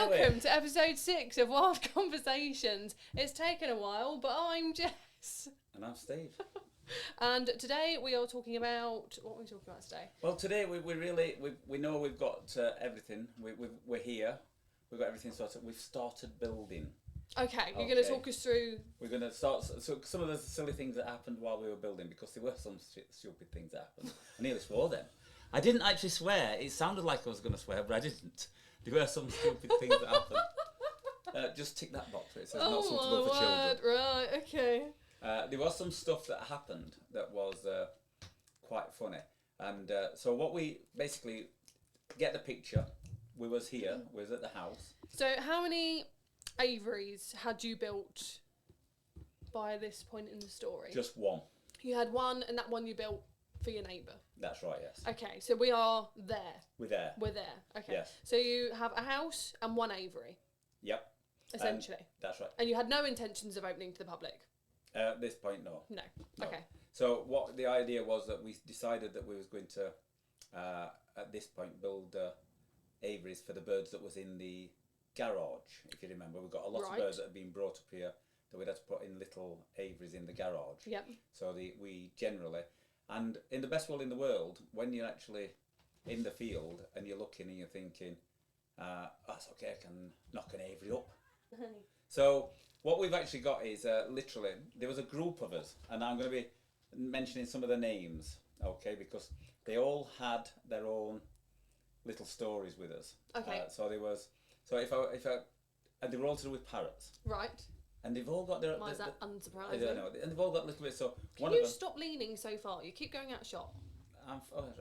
Welcome to episode 6 of Wild Conversations. It's taken a while, but I'm Jess. And I'm Steve. And today we are talking about... What are we talking about today? Well, today we know we've got everything. We're here. We've got everything sorted. We've started building. Okay, you're going to talk us through... We're going to start... So some of the silly things that happened while we were building, because there were some stupid things that happened. I nearly swore then. I didn't actually swear. It sounded like I was going to swear, but I didn't. There were some stupid things that happened. Just tick that box. It says not suitable for children. Right, okay. There was some stuff that happened that was quite funny. And so what we basically get the picture. We was here. We was at the house. So how many aviaries had you built by this point in the story? Just one. You had one, and that one you built for your neighbour. That's right, yes. Okay, so we are there. We're there. We're there. Okay. Yes. So you have a house and one aviary. Yep. Essentially. That's right. And you had no intentions of opening to the public? At this point, no. No. No. Okay. So what the idea was that we decided that we was going to, at this point, build aviaries for the birds that was in the garage. If you remember, we've got a lot of birds that have been brought up here that we'd had to put in little aviaries in the garage. Yep. So we generally, and in the best world in the world, when you're actually in the field and you're looking and you're thinking, that's okay, I can knock an aviary up. So what we've actually got is literally, there was a group of us, and I'm going to be mentioning some of the names, okay, because they all had their own little stories with us. Okay. So there was, and they were all to do with parrots. Right. And they've all got their... Why is that unsurprising? I don't know. And they've all got a little bit, so... Can you stop leaning so far? You keep going out of shot.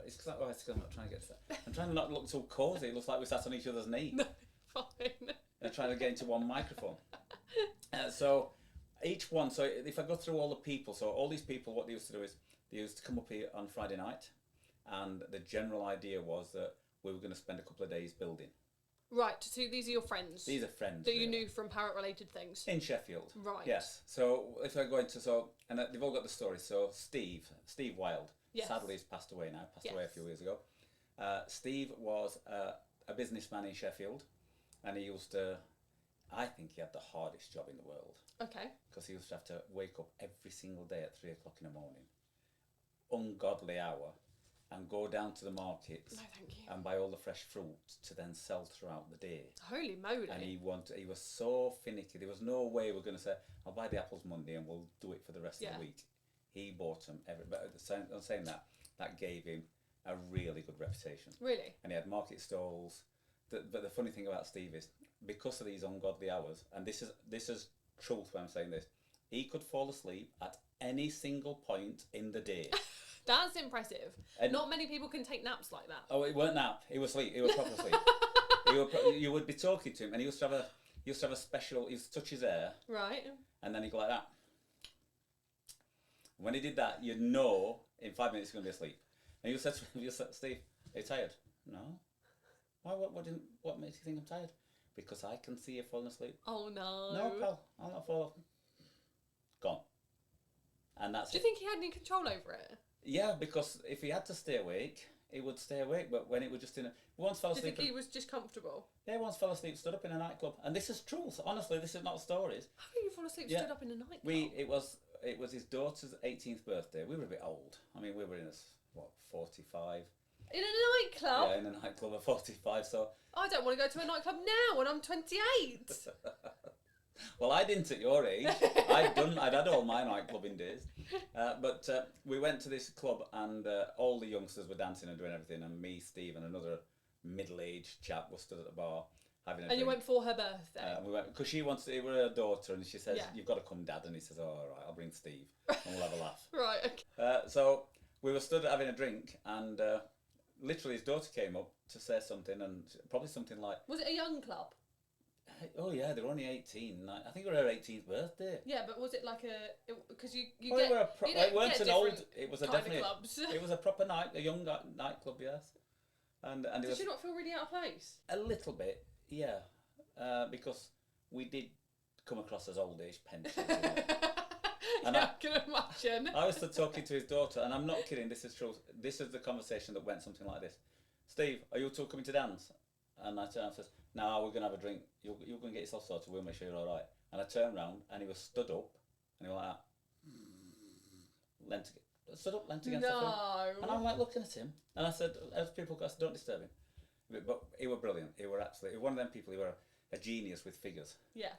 It's because I'm not trying to get to that. I'm trying to not look so cosy. It looks like we're sat on each other's knee. No, fine. And trying to get into one microphone. So each one, so if I go through all the people, so all these people, what they used to do is they used to come up here on Friday night, and the general idea was that we were going to spend a couple of days building. Right, so these are your friends? These are friends. That you knew from parrot-related things? In Sheffield. Right. Yes. So if I go into, and they've all got the story. So Steve Wilde, yes. Sadly he's passed away now, away a few years ago. Steve was a businessman in Sheffield, and he used to, I think he had the hardest job in the world. Okay. Because he used to have to wake up every single day at 3 o'clock in the morning, ungodly hour, and go down to the markets and buy all the fresh fruit to then sell throughout the day. Holy moly. And he was so finicky. There was no way we're going to say, I'll buy the apples Monday and we'll do it for the rest of the week. He bought them but I'm saying that gave him a really good reputation. Really? And he had market stalls. But the funny thing about Steve is, because of these ungodly hours, and this is truth when I'm saying this, he could fall asleep at any single point in the day. That's impressive. And not many people can take naps like that. Oh, it weren't nap. He was asleep. He was proper asleep. You would be talking to him, and he used to have a special. He used to touch his hair. Right. And then he'd go like that. When he did that, you'd know in 5 minutes he's going to be asleep. And you said to him, Steve, are you tired? No. Why? What makes you think I'm tired? Because I can see you falling asleep. Oh no. No, pal. I'll not fall asleep. Gone. And that's. Do you think he had any control over it? Yeah, because if he had to stay awake, he would stay awake. But when it was just once fell asleep. Do you think he was just comfortable? Yeah, once fell asleep, stood up in a nightclub, and this is true. So honestly, this is not stories. How can you fall asleep stood up in a nightclub? It was his daughter's 18th birthday. We were a bit old. I mean, we were in 45. In a nightclub? Yeah, in a nightclub at 45. So I don't want to go to a nightclub now when I'm 28. Well, I didn't at your age. I'd had all my nightclubbing days. But we went to this club, and all the youngsters were dancing and doing everything, and me, Steve, and another middle-aged chap was stood at the bar having a drink. And you went for her birthday? We went because she wanted. It were her daughter, and she says, "You've got to come, Dad." And he says, "Oh, all right, I'll bring Steve, and we'll have a laugh." Right. Okay. So we were stood having a drink, and literally his daughter came up to say something, and probably something like, "Was it a young club?" Oh yeah, they were only 18. I think it was her 18th birthday. Yeah, but was it like because you well, get it weren't an old. It was definitely clubs. It was a proper a young nightclub, yes. And did you not feel really out of place? A little bit, yeah, because we did come across as old-age pensioners. And I can imagine. I was talking to his daughter, and I'm not kidding. This is true. This is the conversation that went something like this: Steve, are you two coming to dance? and I turned and says, "No, we're gonna have a drink. You're gonna get yourself sorted. We'll make sure you're all right." And I turned round, and he was stood up, and he was like that, stood up, leant against the thing. And I'm like looking at him, and I said, as people go, I said, "Don't disturb him." But he were brilliant. He were absolutely one of them people. He were a genius with figures. Yeah.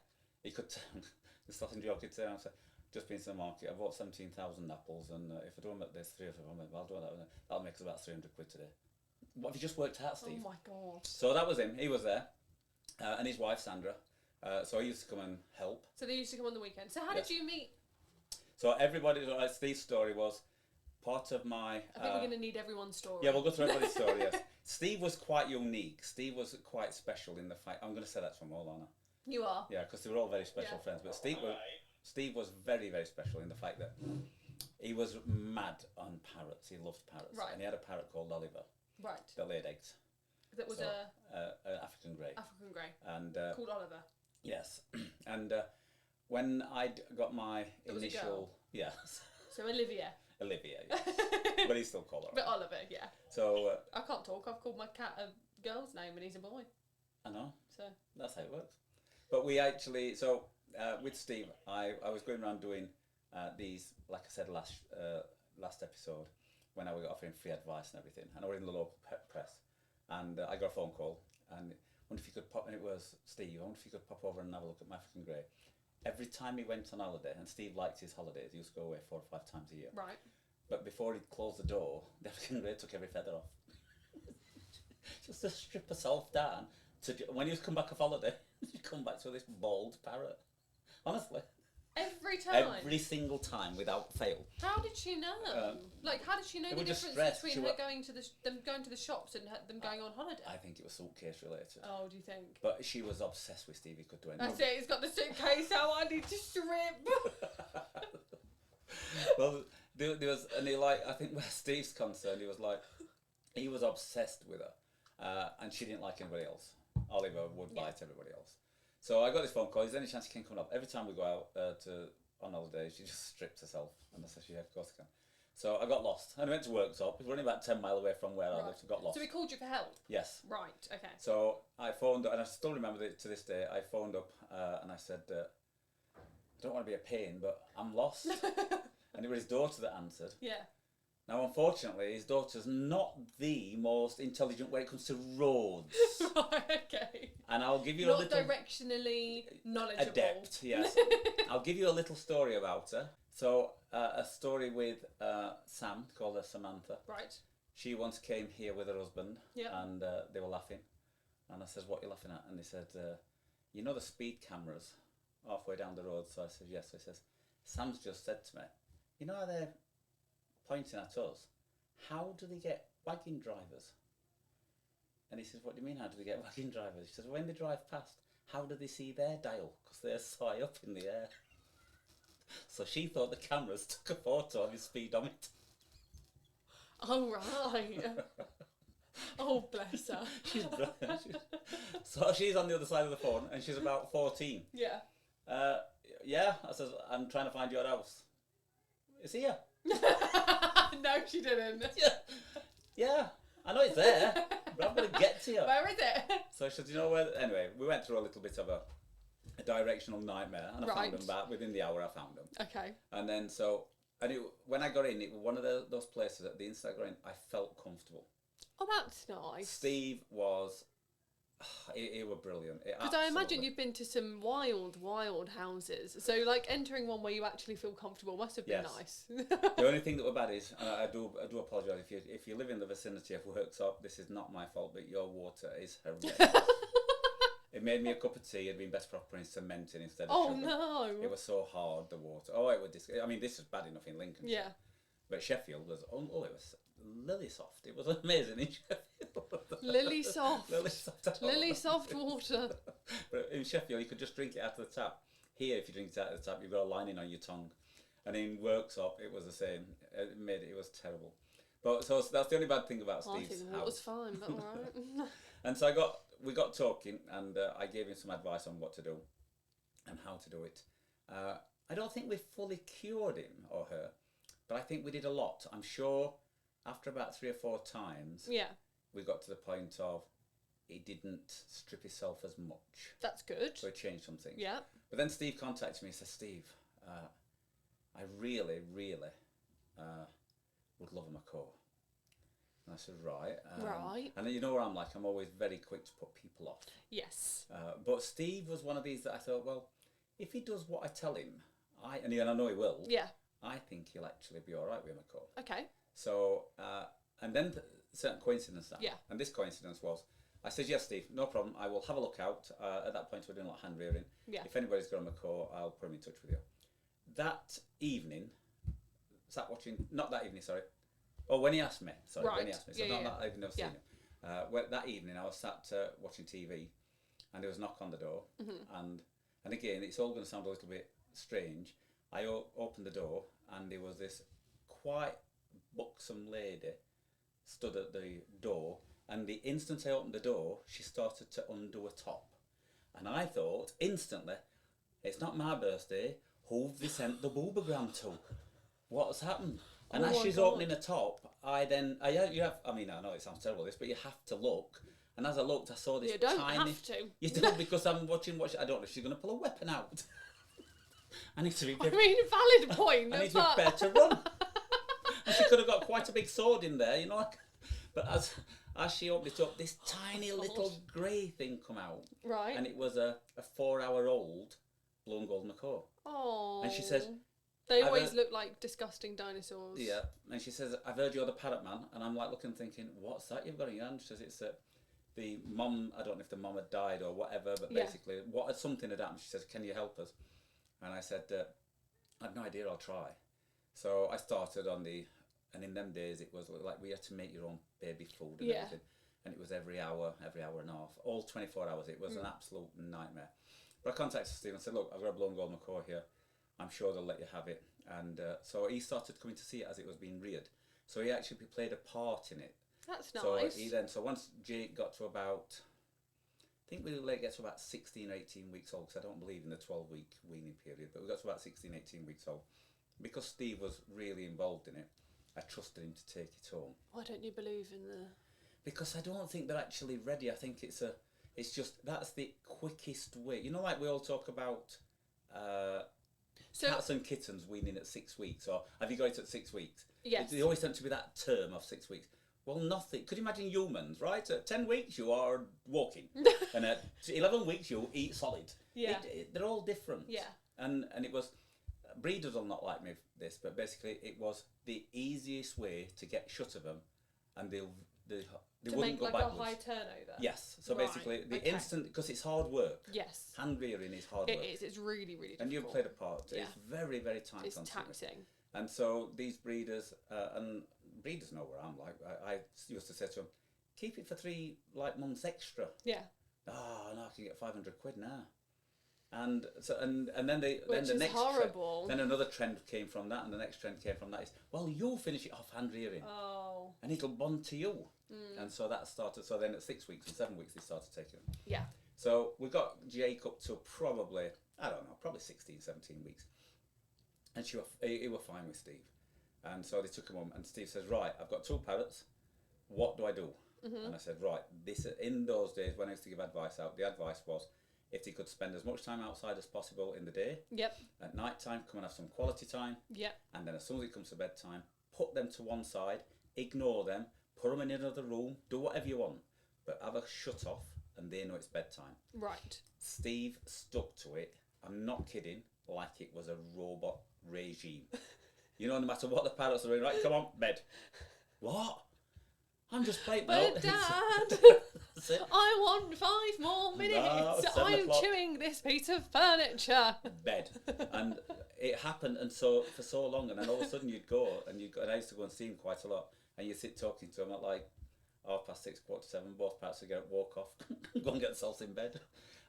He could turn, the starting joke, he'd turn and say, "Just been to the market, I bought 17,000 apples, and if I do them at this, 3 of them, I'll do that. That'll make us about 300 quid today." What have you just worked out, Steve? Oh my god. So that was him. He was there, and his wife Sandra. So he used to come and help. So they used to come on the weekend. So how did you meet? So everybody, Steve's story was part of my... I think we're going to need everyone's story. Yeah, we'll go through everybody's story, yes. Steve was quite unique. Steve was quite special in the fact... I'm going to say that from all honour. You are? Yeah, because they were all very special friends. But Steve was very, very special in the fact that he was mad on parrots. He loved parrots. Right. And he had a parrot called Oliver. Right. That laid eggs. That was an African grey. African grey. And called Oliver. Yes. And when I got my It was a initial... girl. Yes. So Olivia. Olivia, yes. But he's still called her. But Oliver, yeah. So... I can't talk. I've called my cat a girl's name and he's a boy. I know. So that's how it works. But we actually... So with Steve, I was going around doing these, like I said last episode, when I was offering free advice and everything. And I was in the local press. And I got a phone call. And I wonder if you could pop... And it was, "Steve, I wonder if you could pop over and have a look at my African grey." Every time he went on holiday, and Steve likes his holidays, he used to go away 4 or 5 times a year. right. But before he'd close the door, the African grey took every feather off. Just to strip herself down. When he was come back off holiday, he'd come back to this bald parrot. Honestly. Every time? Every single time, without fail. How did she know? How did she know the difference between her going to them going to the shops and them going on holiday? I think it was suitcase related. Oh, do you think? But she was obsessed with Steve. He could do anything. That's it. He's got the suitcase out. I need to strip. Well, there was, and he I think where Steve's concerned, he was obsessed with her, and she didn't like anybody else. Oliver would bite everybody else. So I got this phone call. Is there any chance she can come up? Every time we go out on holiday, she just strips herself. And I said, "Yeah, of course I can." So I got lost. And I went to Worktop. It was only about 10 miles away from where I lived. I got lost. So he called you for help? Yes. Right, okay. So I phoned up, and I still remember it to this day. I phoned up and I said, "I don't want to be a pain, but I'm lost." And it was his daughter that answered. Yeah. Now, unfortunately, his daughter's not the most intelligent when it comes to roads. Right, okay. And I'll give you not a little... directionally knowledgeable. Adept, yes. I'll give you a little story about her. So, a story with Sam, called her Samantha. Right. She once came here with her husband, yeah. and they were laughing. And I said, "What are you laughing at?" And they said, "You know the speed cameras halfway down the road?" So I said, "Yes." So he says, "Sam's just said to me, you know how they're pointing at us, how do they get wagon drivers?" And he says, "What do you mean, how do they get wagon drivers?" He says, "When they drive past, how do they see their dial? Because they're so high up in the air." So she thought the cameras took a photo of his speedometer. Oh, right. Oh, bless her. She's brilliant. So she's on the other side of the phone, and she's about 14. Yeah. Yeah, I says, "I'm trying to find your house." "It's here." No, she didn't. Yeah, I know it's there, but I'm going to get to you. Where is it? So she said, "You know where?" Anyway, we went through a little bit of a directional nightmare, and I found them back within the hour. I found them. Okay. And then when I got in, it was one of those places at the inside going, I felt comfortable. Oh, that's nice. Steve was, he was brilliant. Because I imagine you've been to some wild houses. So, like, entering one where you actually feel comfortable must have been nice. The only thing that was bad is, and I do apologise, if you live in the vicinity of Worktop, this is not my fault, but your water is horrendous. It made me a cup of tea. It'd been best proper in cementing instead of sugar. No. It was so hard, the water. Oh, it was I mean, this was bad enough in Lincoln. Yeah. But Sheffield was, it was lily soft. It was amazing in Sheffield. Lily soft. Lily soft. Lily soft water. But in Sheffield, you could just drink it out of the tap. Here, if you drink it out of the tap, you've got a lining on your tongue. And in Worktop, it was the same. It was terrible. But so that's the only bad thing about Steve's house. It was fine, but all right. And so we got talking, and I gave him some advice on what to do and how to do it. I don't think we fully cured him or her, but I think we did a lot. I'm sure after about 3 or 4 times, yeah, we got to the point of, he didn't strip himself as much. That's good. So he changed some things. Yeah. But then Steve contacted me and said, Steve, I really, really would love a macaw. And I said, right. Right. And you know where I'm like, I'm always very quick to put people off. Yes. But Steve was one of these that I thought, well, if he does what I tell him, and I know he will, Yeah. I think he'll actually be all right with a macaw. Okay. So, and then certain coincidence happened. Yeah. And this coincidence was, I said, yes, Steve, no problem. I will have a look out. At that point, we're doing a lot of hand rearing. Yeah. If anybody's got a macaw, I'll put him in touch with you. That evening, not that evening, sorry. Oh, when he asked me, sorry, right. when he asked me. So yeah, not that evening I've seen him. Well, that evening, I was sat watching TV, and there was a knock on the door. Mm-hmm. And again, it's all going to sound a little bit strange. I opened the door, and there was this quite buxom lady stood at the door, and the instant I opened the door, she started to undo a top. And I thought, instantly, it's not my birthday, who've they sent the boobagram to? What's happened? And as she's opening a top, I know it sounds terrible this, but you have to look. And as I looked, I saw this tiny... You don't have to. You don't, because I'm watching, I don't know if she's going to pull a weapon out. I need to be... valid point. I need to be prepared to run. And she could have got quite a big sword in there, you know. But as she opened it up, this tiny little grey thing come out. Right. And it was a 4-hour-old blown gold macaw. Oh. And she said... They always look like disgusting dinosaurs. Yeah. And she says, I've heard you're the parrot man. And I'm like looking thinking, what's that you've got in your hand? She says, it's the mum, I don't know if the mum had died or whatever, but basically something had happened. She says, can you help us? And I said, I have no idea, I'll try. So I started and in them days it was like we had to make your own baby food and everything. And it was every hour and a half, all 24 hours. It was an absolute nightmare. But I contacted Steve and said, look, I've got a blown gold macaw here. I'm sure they'll let you have it. And so he started coming to see it as it was being reared. So he actually played a part in it. That's nice. So once Jake got to about, I think we let it get to about 16 or 18 weeks old, because I don't believe in the 12-week weaning period, but we got to about 16, 18 weeks old. Because Steve was really involved in it, I trusted him to take it home. Why don't you believe in the... Because I don't think they're actually ready. I think it's just, that's the quickest way. You know, like we all talk about... cats and kittens weaning at 6 weeks, or have you got it at 6 weeks? Yes. They always tend to be that term of 6 weeks. Well, nothing. Could you imagine humans, right? At 10 weeks, you are walking. And at 11 weeks, you eat solid. Yeah. They're all different. Yeah. And it was, breeders will not like me for this, but basically it was the easiest way to get shut of them, and they wouldn't go backwards. A high turnover. Yes. So basically, instant, because it's hard work. Yes. Hand rearing is hard work. It is. It's really, really difficult. And you've played a part. Yeah. It's very, very time consuming. It's taxing. And so these breeders, and breeders know where I'm like. I used to say to them, keep it for 3 months extra. Yeah. Oh, no, I can get 500 quid now. And so and then the next horrible. Then another trend came from that, and the next trend came from that is, well, you'll finish it off hand rearing. Oh. And it'll bond to you. And so that started. So then at 6 weeks and 7 weeks they started taking them. Yeah. So we got Jake up to probably 16, 17 weeks, and he was fine with Steve. And so they took him home, and Steve says, right, I've got 2 parrots. What do I do? Mm-hmm. And I said, right, in those days when I used to give advice out, the advice was, if they could spend as much time outside as possible in the day. Yep. At night time, come and have some quality time. Yep. And then as soon as it comes to bedtime, put them to one side, ignore them, put them in another room, do whatever you want, but have a shut off, and they know it's bedtime. Right. Steve stuck to it. I'm not kidding. Like it was a robot regime. You know, no matter what the parrots are doing, right? Come on, bed. What? I'm just playing. But Dad, I want 5 more minutes. I'm chewing this piece of furniture. Bed. And it happened, and so for so long, and then all of a sudden you'd go, and I used to go and see him quite a lot, and you sit talking to him at like 6:30, 7:15, both parrots would get walk off, go and get themselves in bed.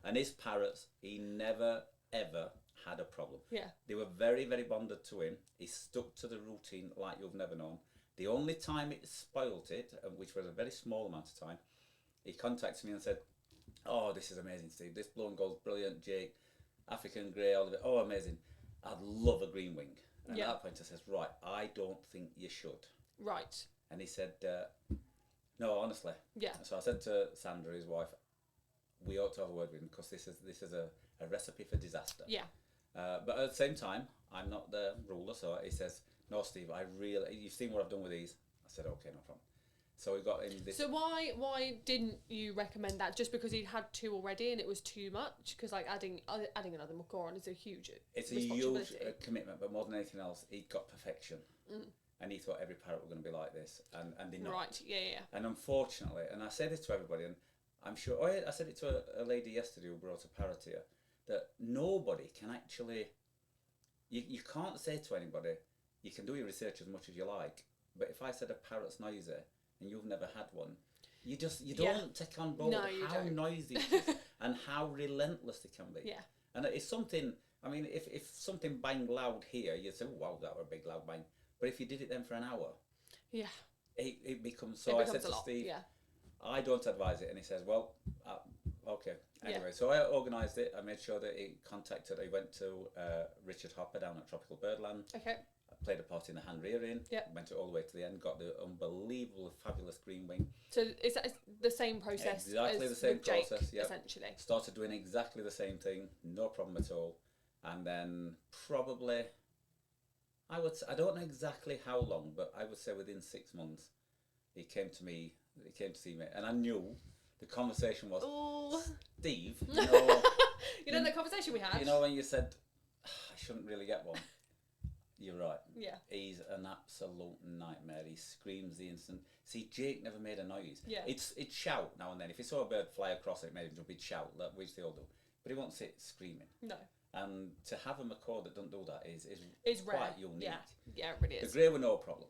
And his parrots, he never ever had a problem. Yeah. They were very, very bonded to him. He stuck to the routine like you've never known. The only time it spoilt it, which was a very small amount of time, he contacted me and said, oh, this is amazing, Steve. This blown gold's brilliant, Jake. African grey, all of it. Oh, amazing. I'd love a green wing. And at that point I says, right, I don't think you should. Right. And he said, No, honestly. Yeah. So I said to Sandra, his wife, we ought to have a word with him because this is a recipe for disaster. Yeah. But at the same time, I'm not the ruler, so he says, no, Steve, you've seen what I've done with these. I said, okay, no problem. So we got him this. So why didn't you recommend that? Just because he'd had 2 already and it was too much? Because like adding another macaw on is a huge responsibility. Huge commitment, but more than anything else, he got perfection. And he thought every parrot were going to be like this, and they're not. Right, yeah. And unfortunately, and I say this to everybody, and I'm sure, I said it to a lady yesterday who brought a parrot here, that nobody can actually, you can't say to anybody, you can do your research as much as you like, but if I said a parrot's noisy, and you've never had one, you don't take on board how noisy it is, and how relentless they can be. Yeah. And it's something, I mean, if something banged loud here, you'd say, oh, wow, that were a big loud bang. But if you did it then for an hour, it becomes. So I said to Steve, I don't advise it, and he says, well, okay. Anyway, so I organised it. I made sure that he went to Richard Hopper down at Tropical Birdland. Okay. I played a part in the hand rearing. Yeah. Went all the way to the end. Got the unbelievable, fabulous green wing. So is that the same process? Exactly as the same with Jake, process. Yeah. Essentially. Started doing exactly the same thing. No problem at all. And then probably, I don't know exactly how long, but I would say within 6 months, he came to see me, and I knew the conversation was, Steve, you know the conversation we had? You know when you said, I shouldn't really get one? You're right. Yeah. He's an absolute nightmare. He screams the instant. See, Jake never made a noise. Yeah. It's shout now and then. If he saw a bird fly across it, made him jump, he'd shout, which they all do. But he won't sit screaming. No. And to have a macaw that doesn't do that is quite rare. unique. Yeah, it really is. The grey were no problem.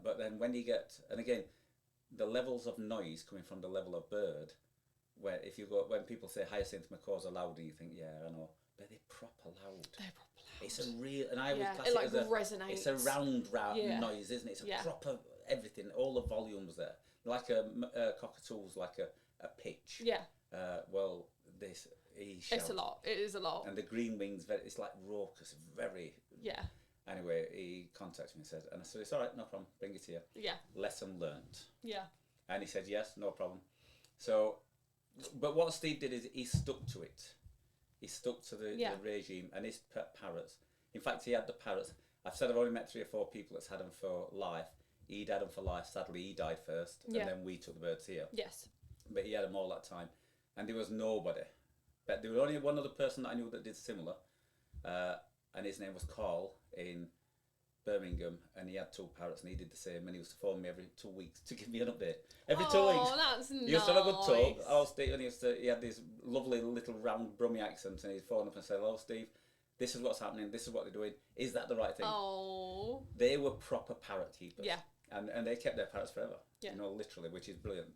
But then when you get, and again, the levels of noise coming from the level of bird, where when people say hyacinth macaws are loud, and you think, yeah, I know, but they're proper loud. It's a real, and I would class it as resonates. It's a round noise, isn't it? It's a proper everything, all the volumes there, like a cockatoo's like a pitch. Yeah. Well, this. It's a lot. It is a lot. And the green wings, it's like raucous, very. Yeah. Anyway, he contacted me and said, and I said, it's all right, no problem, bring it here. Yeah. Lesson learnt. Yeah. And he said, yes, no problem. So, but what Steve did is he stuck to it. He stuck to the regime and his parrots. In fact, he had the parrots. I've said I've only met 3 or 4 people that's had them for life. He'd had them for life. Sadly, he died first, and then we took the birds here. Yes. But he had them all that time, and there was nobody. But there was only one other person that I knew that did similar, and his name was Carl in Birmingham, and he had 2 parrots, and he did the same, and he used to phone me every 2 weeks to give me an update. Every 2 weeks. Oh, that's nice. He used to have a good talk. Steve, and he had this lovely little round Brummy accent, and he'd phone up and say, hello, Steve, this is what's happening, this is what they're doing, is that the right thing? Oh. They were proper parrot keepers. Yeah. And they kept their parrots forever, literally, which is brilliant.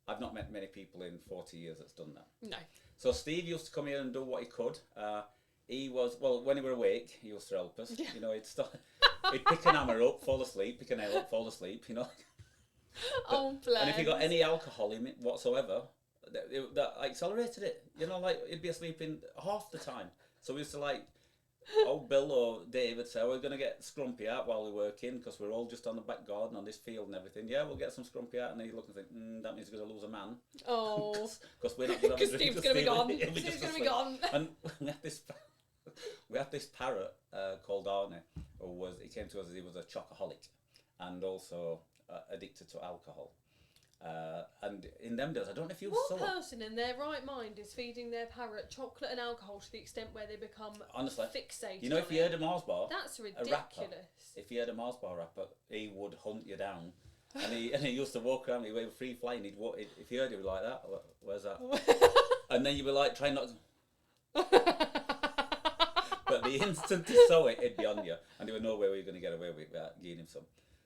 I've not met many people in 40 years that's done that. No. So Steve used to come here and do what he could. He was, when he were awake, he used to help us. Yeah. He'd pick an hammer up, fall asleep, pick a nail up, fall asleep, Oh, bless. And if he got any alcohol in it whatsoever, that accelerated it. He'd be asleep in half the time. So we used to old Bill or Dave would say, we're going to get Scrumpy out while we're working because we're all just on the back garden on this field and everything. Yeah, we'll get some Scrumpy out. And then you look and think, that means we're going to lose a man. Oh. Because we're not going to have a drink. Steve's going to be gone. Steve's going to be gone. And we had this parrot called Arnie, he came to us as he was a chocoholic and also addicted to alcohol. And in them days, I don't know if you saw. What person in their right mind is feeding their parrot chocolate and alcohol to the extent where they become fixated? If you heard a Mars bar, that's ridiculous. If you heard a Mars bar rapper, he would hunt you down, and he used to walk around. He was free flying. He'd walk, if you heard, he was like that. Where's that? And then you were like trying not to. But the instant he saw it, it'd be on you, and there was no way we were going to get away with it without getting him some.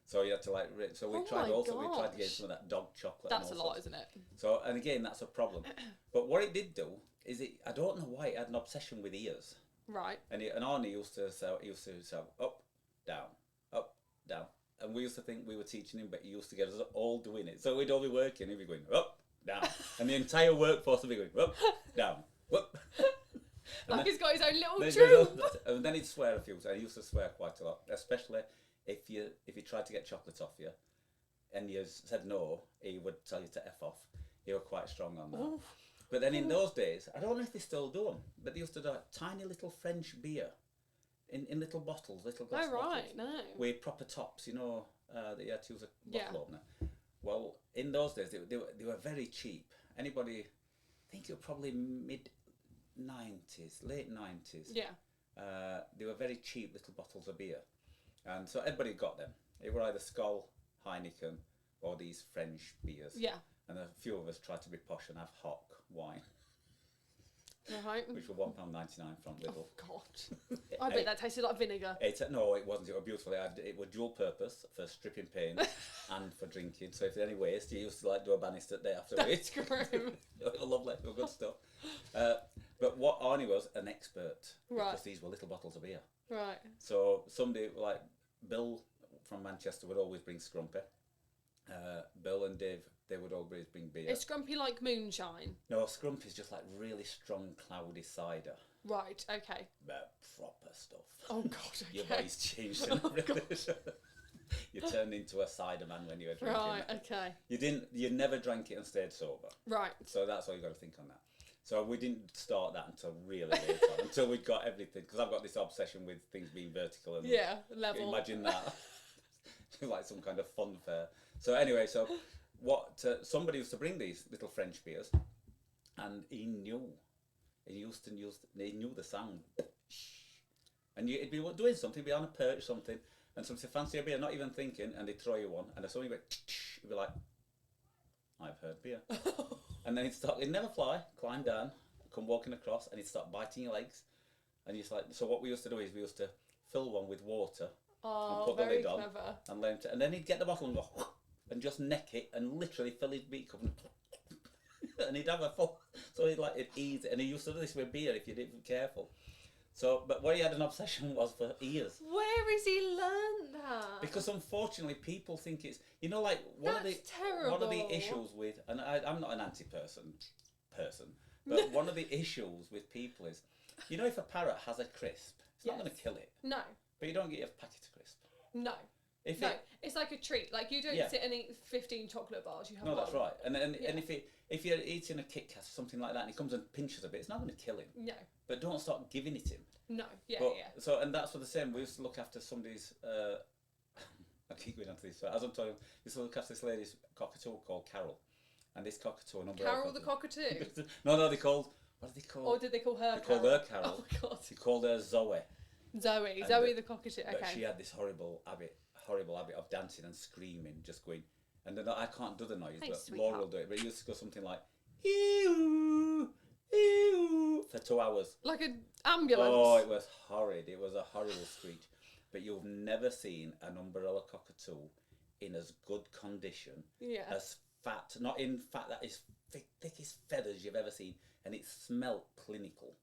So you had to So we tried to get some of that dog chocolate. That's a lot, isn't it? So and again, that's a problem. But what it did do is I don't know why it had an obsession with ears. Right. And Arnie used to say up, down, and we used to think we were teaching him, but he used to get us all doing it. So we'd all be working, he'd be going up, down, and the entire workforce would be going up, down, up. He's got his own little troop. And then he'd swear a few times. He used to swear quite a lot, especially if you tried to get chocolate off you, and you said no, he would tell you to F off. He was quite strong on that. Oof. But then in those days, I don't know if they still do them, but they used to do a tiny little French beer in little bottles, little glass bottles. No. With proper tops, that you had to use a bottle opener. Well, in those days, they were very cheap. Anybody, I think it was probably mid-90s, late 90s. Yeah. They were very cheap little bottles of beer. And so everybody got them. It were either Skoll, Heineken, or these French beers. Yeah. And a few of us tried to be posh and have Hock wine. Right. Which were £1.99 from Lidl. Oh, God. I bet that tasted like vinegar. No, it wasn't. It was beautiful. It was dual purpose for stripping paint and for drinking. So if there's any waste, you used to do a banister day after week. That's grim. It was lovely. It was good stuff. But what Arnie was, an expert. Right. Because these were little bottles of beer. Right. So somebody like Bill from Manchester would always bring Scrumpy. Bill and Dave, they would always bring beer. Is Scrumpy like moonshine? No, Scrumpy's just like really strong, cloudy cider. Right, okay. Proper stuff. Oh, God, okay. Your voice changed. You turned into a cider man when you were drinking. Right, okay. You never drank it and stayed sober. Right. So that's all you got to think on that. So we didn't start that until really late on, until we got everything, because I've got this obsession with things being vertical and level. Imagine that, like some kind of fun fair. So anyway, somebody used to bring these little French beers, and he knew the sound, and he'd be doing something, be on a perch, something, and somebody said, fancy a beer, not even thinking, and they'd throw you one, and if somebody went, he'd be like, I've heard beer. And then he'd never fly, climb down, come walking across, and he'd start biting your legs. And he's like, so what we used to do is we used to fill one with water and put the lid on, and let him and then he'd get the bottle and go and just neck it and literally fill his beak up and he'd have a full. So it'd ease it, and he used to do this with beer if you didn't be careful. So, but what he had an obsession was for ears. Where has he learned that? Because unfortunately, people think it's like one of the issues with, and I'm not an anti-person, but one of the issues with people is, if a parrot has a crisp, it's not going to kill it. No. But you don't get a packet of crisp. No. It's like a treat. Like you don't sit and eat 15 chocolate bars. You have one. That's right. And if you're eating a Kit Kat or something like that, and he comes and pinches a bit, it's not going to kill him. No. But don't start giving it him. No. So, and that's for the same. We used to look after somebody's. I keep going on to this. As I'm telling you, we used to look after this lady's cockatoo called Carol, and this cockatoo, Carol the cockatoo. No, they called. What did they call? Or did they call her? They called her Carol. Oh my God. They called her Zoe. Zoe the cockatoo. Okay. But she had this horrible habit of dancing and screaming, just going. And then I can't do the noise, but sweetheart. Laura will do it. But it used to go something like, ew, ew, for 2 hours. Like an ambulance. Oh, it was horrid. It was a horrible screech. But you've never seen an umbrella cockatoo in as good condition, as fat, not in fat that is thickest feathers you've ever seen, and it smelt clinical.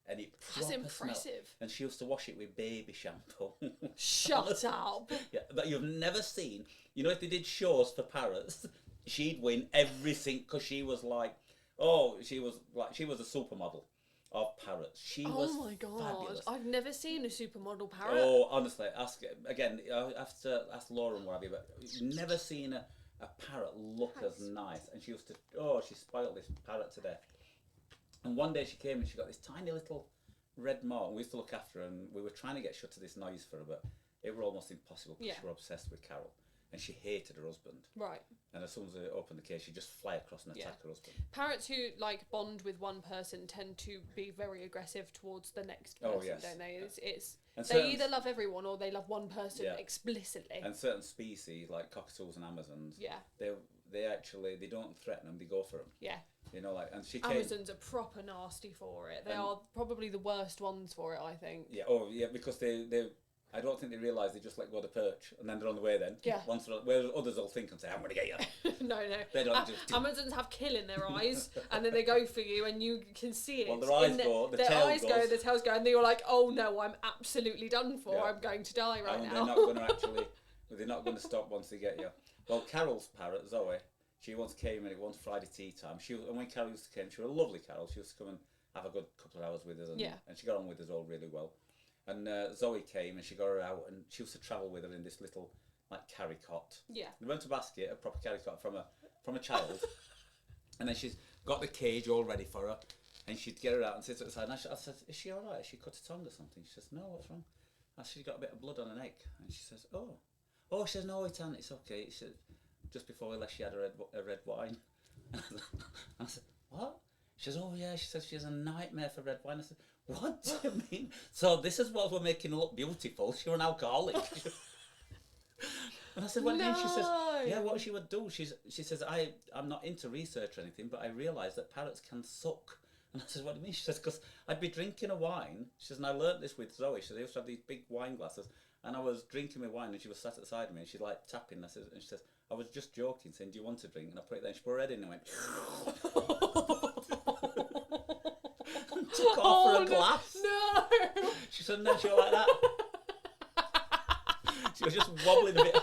And that's impressive. Smelled. And she used to wash it with baby shampoo. Shut up. Yeah, that you've never seen. If they did shows for parrots, she'd win everything because she was a supermodel of parrots. She was my God. Fabulous. I've never seen a supermodel parrot. Oh, honestly, ask ask Lauren what have you, but you've never seen a parrot look as nice. And she used to, she spoiled this parrot to death. And one day she came and she got this tiny little red mark, and we used to look after her, and we were trying to get shut to this noise for her, but it were almost impossible because she were obsessed with Carol, and she hated her husband. Right. And as soon as they opened the case, she'd just fly across and attack her husband. Parrots who bond with one person tend to be very aggressive towards the next person, don't they? They either love everyone or they love one person explicitly. And certain species like cockatoos and Amazons, they don't threaten them; they go for them. Yeah. And she came. Amazons are proper nasty for it. They are probably the worst ones for it, I think. Yeah. Oh, yeah. Because they I don't think they realise they just let go of the perch and then they're on the way then. Yeah. Whereas others will think and say, I'm going to get you. No. They don't Amazons have kill in their eyes and then they go for you and you can see it. Well, their eyes go, the tails go, and then you're like, oh no, I'm absolutely done for. Yeah. I'm going to die right now. They're not going to stop once they get you. Well, Carol's parrot, Zoe, she once came and it was Friday tea time. And when Carol used to come, she was a lovely Carol. She used to come and have a good couple of hours with us and she got on with us all really well. And Zoe came and she got her out and she used to travel with her in this little like carry cot. Yeah. We went to basket, a proper carry cot from a child, and then she's got the cage all ready for her, and she'd get her out and sit at the side. And I said, "Is she all right? Has she cut her tongue or something?" She says, "No, what's wrong?" I said, "She's got a bit of blood on her neck," and she says, "Oh." She says, "No, it ain't. It's okay." She said, just before we left, she had a red wine. I said, "What?" She says, "Oh yeah." She says she has a nightmare for red wine. I said, "What do you mean?" So this is what we're making her look beautiful. She was an alcoholic. And I said, "What do you mean?" She says, "Yeah, what she would do." She says, I'm not into research or anything, but I realised that parrots can suck." And I said, "What do you mean?" She says, "Because I'd be drinking a wine." She says, "And I learnt this with Zoe." She says, "I used to have these big wine glasses, and I was drinking my wine, and she was sat at the side of me, and she'd like tapping. And she says, "I was just joking, saying, 'Do you want a drink?' And I put it there, and she put her head in and went, and took off her a glass. No. She said, "No, she was like that." She was just wobbling a bit.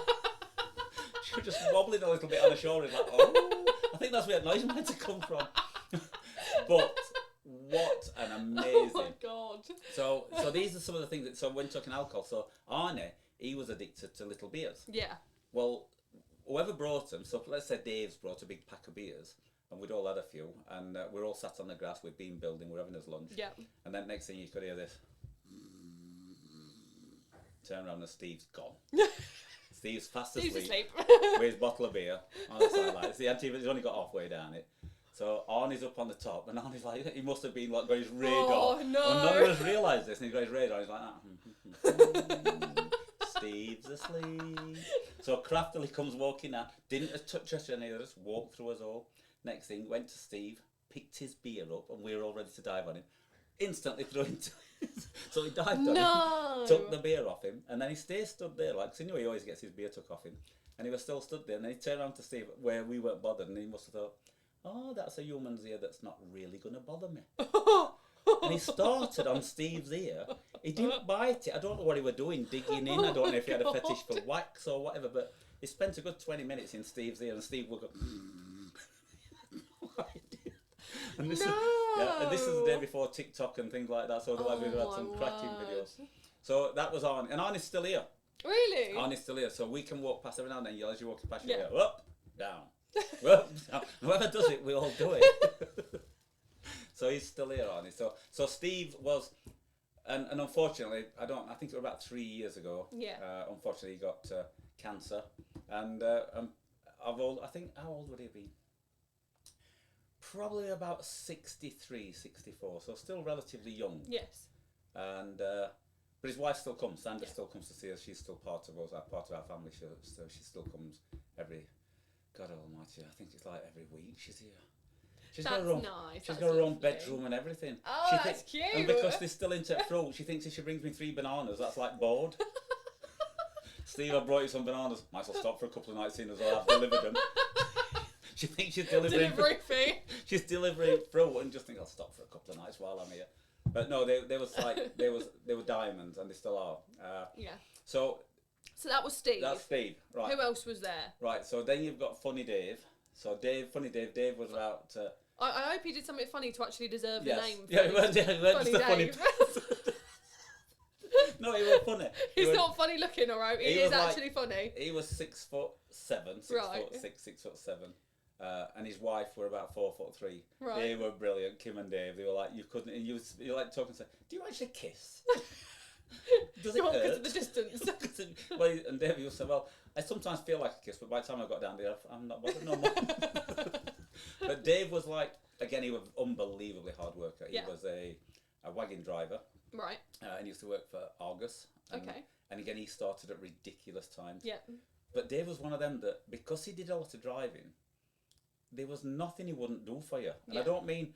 She was just wobbling a little bit on her shoulder. Like, oh, I think that's where that noise meant to come from. But what an amazing! Oh my god! So these are some of the things that. So when talking alcohol, so Arnie, he was addicted to little beers. Yeah. Well, whoever brought them. So let's say Dave's brought a big pack of beers, and we'd all had a few, and we're all sat on the grass. We'd been building. We're having his lunch. Yeah. And then next thing you could hear this. Turn around and Steve's gone. Steve's fast asleep with his bottle of beer on the sideline. He's only got halfway down it. So Arnie's up on the top, and Arnie's like, he must have been like got his radar. Oh no! And none of us realised this, and he's got his radar. He's like, Steve's asleep. So craftily comes walking out, didn't touch us any of us, walked through us all. Next thing, went to Steve, picked his beer up, and we were all ready to dive on him. Instantly threw into so he dived on him, took the beer off him, and then he stood there, like, because he knew he always gets his beer took off him, and he was still stood there, and then he turned around to Steve, where we weren't bothered, and he must have thought, "Oh, that's a human's ear that's not really going to bother me." And he started on Steve's ear. He didn't bite it. I don't know what he was doing, digging in. I don't know if he had a fetish for wax or whatever, but he spent a good 20 minutes in Steve's ear, and Steve would go, and this is the day before TikTok and things like that, so otherwise we'd have had some cracking videos. So that was Arnie, and Arnie's still here. Really? Arnie's still here, so we can walk past every now and then. As you walk past, you go up, down, up, down. Whoever does it, we all do it. So he's still here, Arnie. So Steve was, and unfortunately, I think it was about 3 years ago. Yeah. Unfortunately, he got cancer, and I think how old would he have been? Probably about 63, 64, so still relatively young. Yes. And but his wife still comes. Sandra still comes to see us. She's still part of us, part of our family. So she still comes every. God Almighty, I think it's like every week she's here. She's got her own. Nice. She's got her own bedroom and everything. Oh, that's cute. And because they're still into fruit, she thinks if she brings me 3 bananas, that's like bored. Steve, I brought you some bananas. Might as well stop for a couple of nights in as well. I've delivered them. She thinks she's delivering fee. She's delivering fruit and just think I'll stop for a couple of nights while I'm here. But no, they were diamonds, and they still are. Yeah. So that was Steve. That's Steve, right? Who else was there? Right. So then you've got Funny Dave. So Funny Dave was about. I hope he did something funny to actually deserve the name. Yeah, he weren't just a funny. No, he was funny. He's not funny looking, alright. He is actually funny. He was 6'7", 6'7", and his wife were about 4'3". Right. They were brilliant, Kim and Dave. They were like, you couldn't. You like talking and say, "Do you actually kiss? Does it hurt?" Because of the distance. Well, and Dave used to say, "Well, I sometimes feel like a kiss, but by the time I got down there, I'm not bothered no more." But Dave was like, again, he was unbelievably hard worker. He was a wagon driver. Right. And he used to work for Argus. And again, he started at ridiculous times. Yeah. But Dave was one of them that, because he did a lot of driving, there was nothing he wouldn't do for you. And I don't mean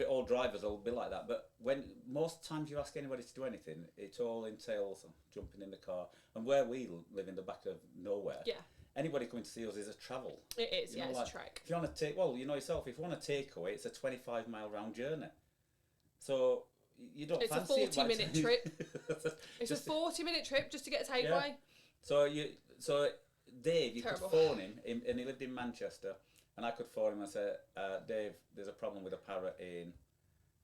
all drivers will be like that, but when most times you ask anybody to do anything, it all entails jumping in the car. And where we live in the back of nowhere, anybody coming to see us is a travel. It is, it's a trek. If you want to take, you know yourself, if you want to take away, it's a 25-mile round journey. So you don't fancy it. It's a 40-minute trip. It's a 40-minute trip just to get a takeaway. Yeah. So Dave, you could phone him, and he lived in Manchester, and I could phone him and say, "Dave, there's a problem with a parrot in,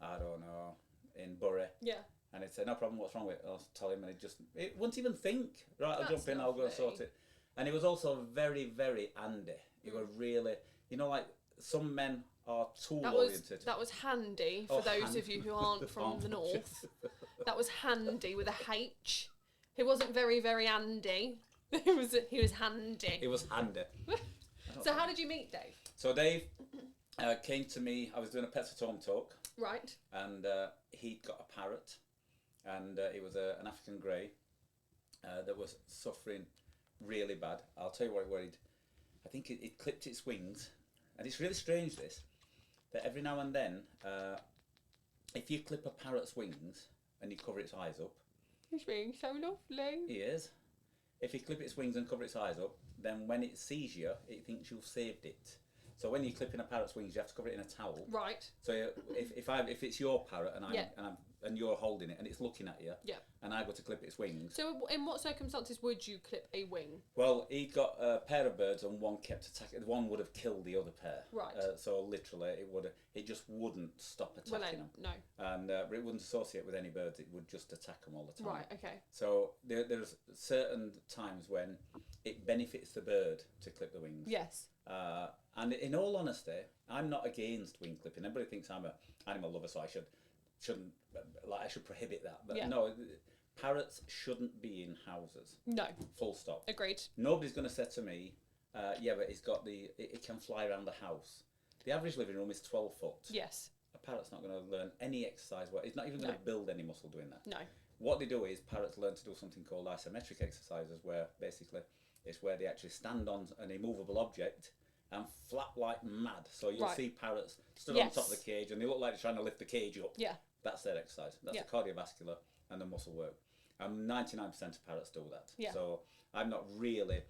I don't know, in Bury." Yeah. And he'd say, "No problem, what's wrong with it?" I'll tell him, and he wouldn't even think. Right, I'll jump in, I'll go and sort it. And he was also very, very handy. He was really, like some men are tool-oriented. That was handy, for those of you who aren't from the north. That was handy with a H. He wasn't very, very handy. He was handy. He was handy. So how did you meet Dave? So Dave came to me. I was doing a Pets at Home talk. Right. And he'd got a parrot, and it was an African grey that was suffering really bad. I'll tell you what it worried. I think it clipped its wings, and it's really strange this, that every now and then, if you clip a parrot's wings and you cover its eyes up. He's being so lovely. He is. If you clip its wings and cover its eyes up, then when it sees you, it thinks you've saved it. So when you're clipping a parrot's wings, you have to cover it in a towel. Right. So if it's your parrot and you're holding it and it's looking at you, and I go to clip its wings. So in what circumstances would you clip a wing? Well, he'd got a pair of birds and one kept attacking. One would have killed the other pair. Right. So literally, it just wouldn't stop attacking them. No. And it wouldn't associate with any birds. It would just attack them all the time. Right. Okay. So there's certain times when it benefits the bird to clip the wings. Yes. And in all honesty, I'm not against wing clipping. Everybody thinks I'm an animal lover, so I should prohibit that. But no, parrots shouldn't be in houses. No. Full stop. Agreed. Nobody's going to say to me, but it can fly around the house. The average living room is 12 foot. Yes. A parrot's not going to learn any exercise. It's not even going to build any muscle doing that. No. What they do is parrots learn to do something called isometric exercises, where basically it's where they actually stand on an immovable object and flap like mad. So you'll see parrots stood on top of the cage and they look like they're trying to lift the cage up. Yeah. That's their exercise. That's the cardiovascular and the muscle work. And 99% of parrots do that. Yeah. So I'm not really...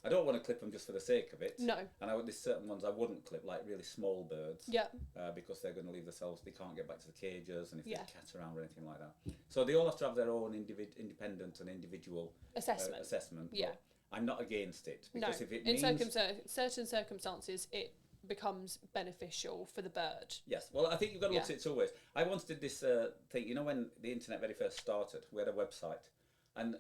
I don't want to clip them just for the sake of it. No. And there's certain ones I wouldn't clip, like really small birds. Yeah. Because they're going to leave themselves... They can't get back to the cages, and if there's cats around or anything like that. So they all have to have their own independent and individual... assessment. Yeah. I'm not against it, because if it means... In certain circumstances, it becomes beneficial for the bird. Yes, well, I think you've got to look at it two ways. I once did this thing, when the internet very first started, we had a website, and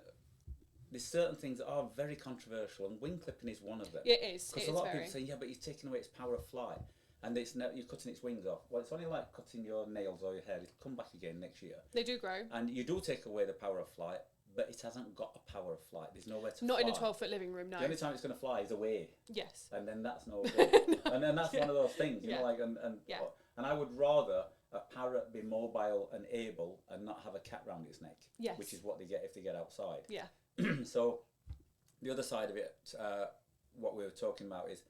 there's certain things that are very controversial, and wing clipping is one of them. It is. Because a lot of people say, but you're taking away its power of flight, and you're cutting its wings off. Well, it's only like cutting your nails or your hair. It'll come back again next year. They do grow. And you do take away the power of flight, but it hasn't got a power of flight. There's nowhere to fly. Not in a 12-foot living room, no. The only time it's going to fly is away. Yes. And then that's no good. And then that's one of those things, and I would rather a parrot be mobile and able and not have a cat round its neck, which is what they get if they get outside. Yeah. So the other side of it, what we were talking about is,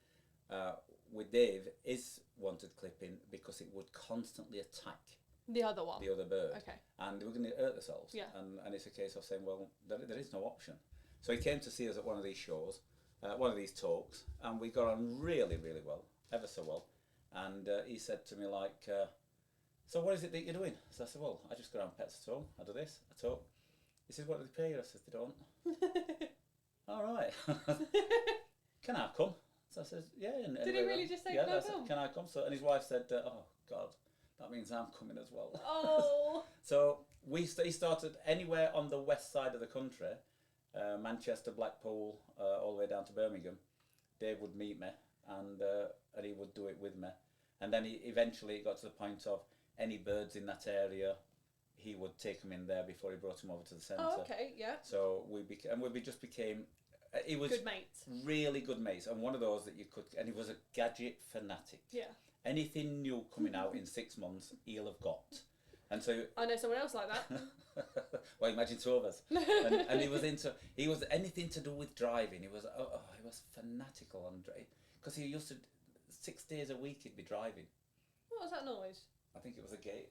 with Dave, is wanted clipping because it would constantly attack the other one. The other bird. Okay. And they were going to hurt themselves. Yeah. And it's a case of saying, well, there is no option. So he came to see us at one of these shows, one of these talks, and we got on really, really well, ever so well. And he said to me, like, so what is it that you're doing? So I said, well, I just go around Pets at Home. I do this, I talk. He says, what do they pay you? I said, they don't. All right. Can I come? So I said, yeah. And did he really just say, can I come? Can I come? So, and his wife said, oh, God. That means I'm coming as well. Oh. So he started anywhere on the west side of the country, Manchester, Blackpool, all the way down to Birmingham. Dave would meet me, and he would do it with me. And then he eventually got to the point of any birds in that area, he would take them in there before he brought them over to the centre. Oh, okay, yeah. So we just became. He was good mates. Really good mates, and one of those that you could. And he was a gadget fanatic. Yeah. Anything new coming out in 6 months, he'll have got. And so I know someone else like that. Well, imagine two of us. And he was anything to do with driving. He was fanatical on driving, because he used to 6 days a week he'd be driving. What was that noise? I think it was a gate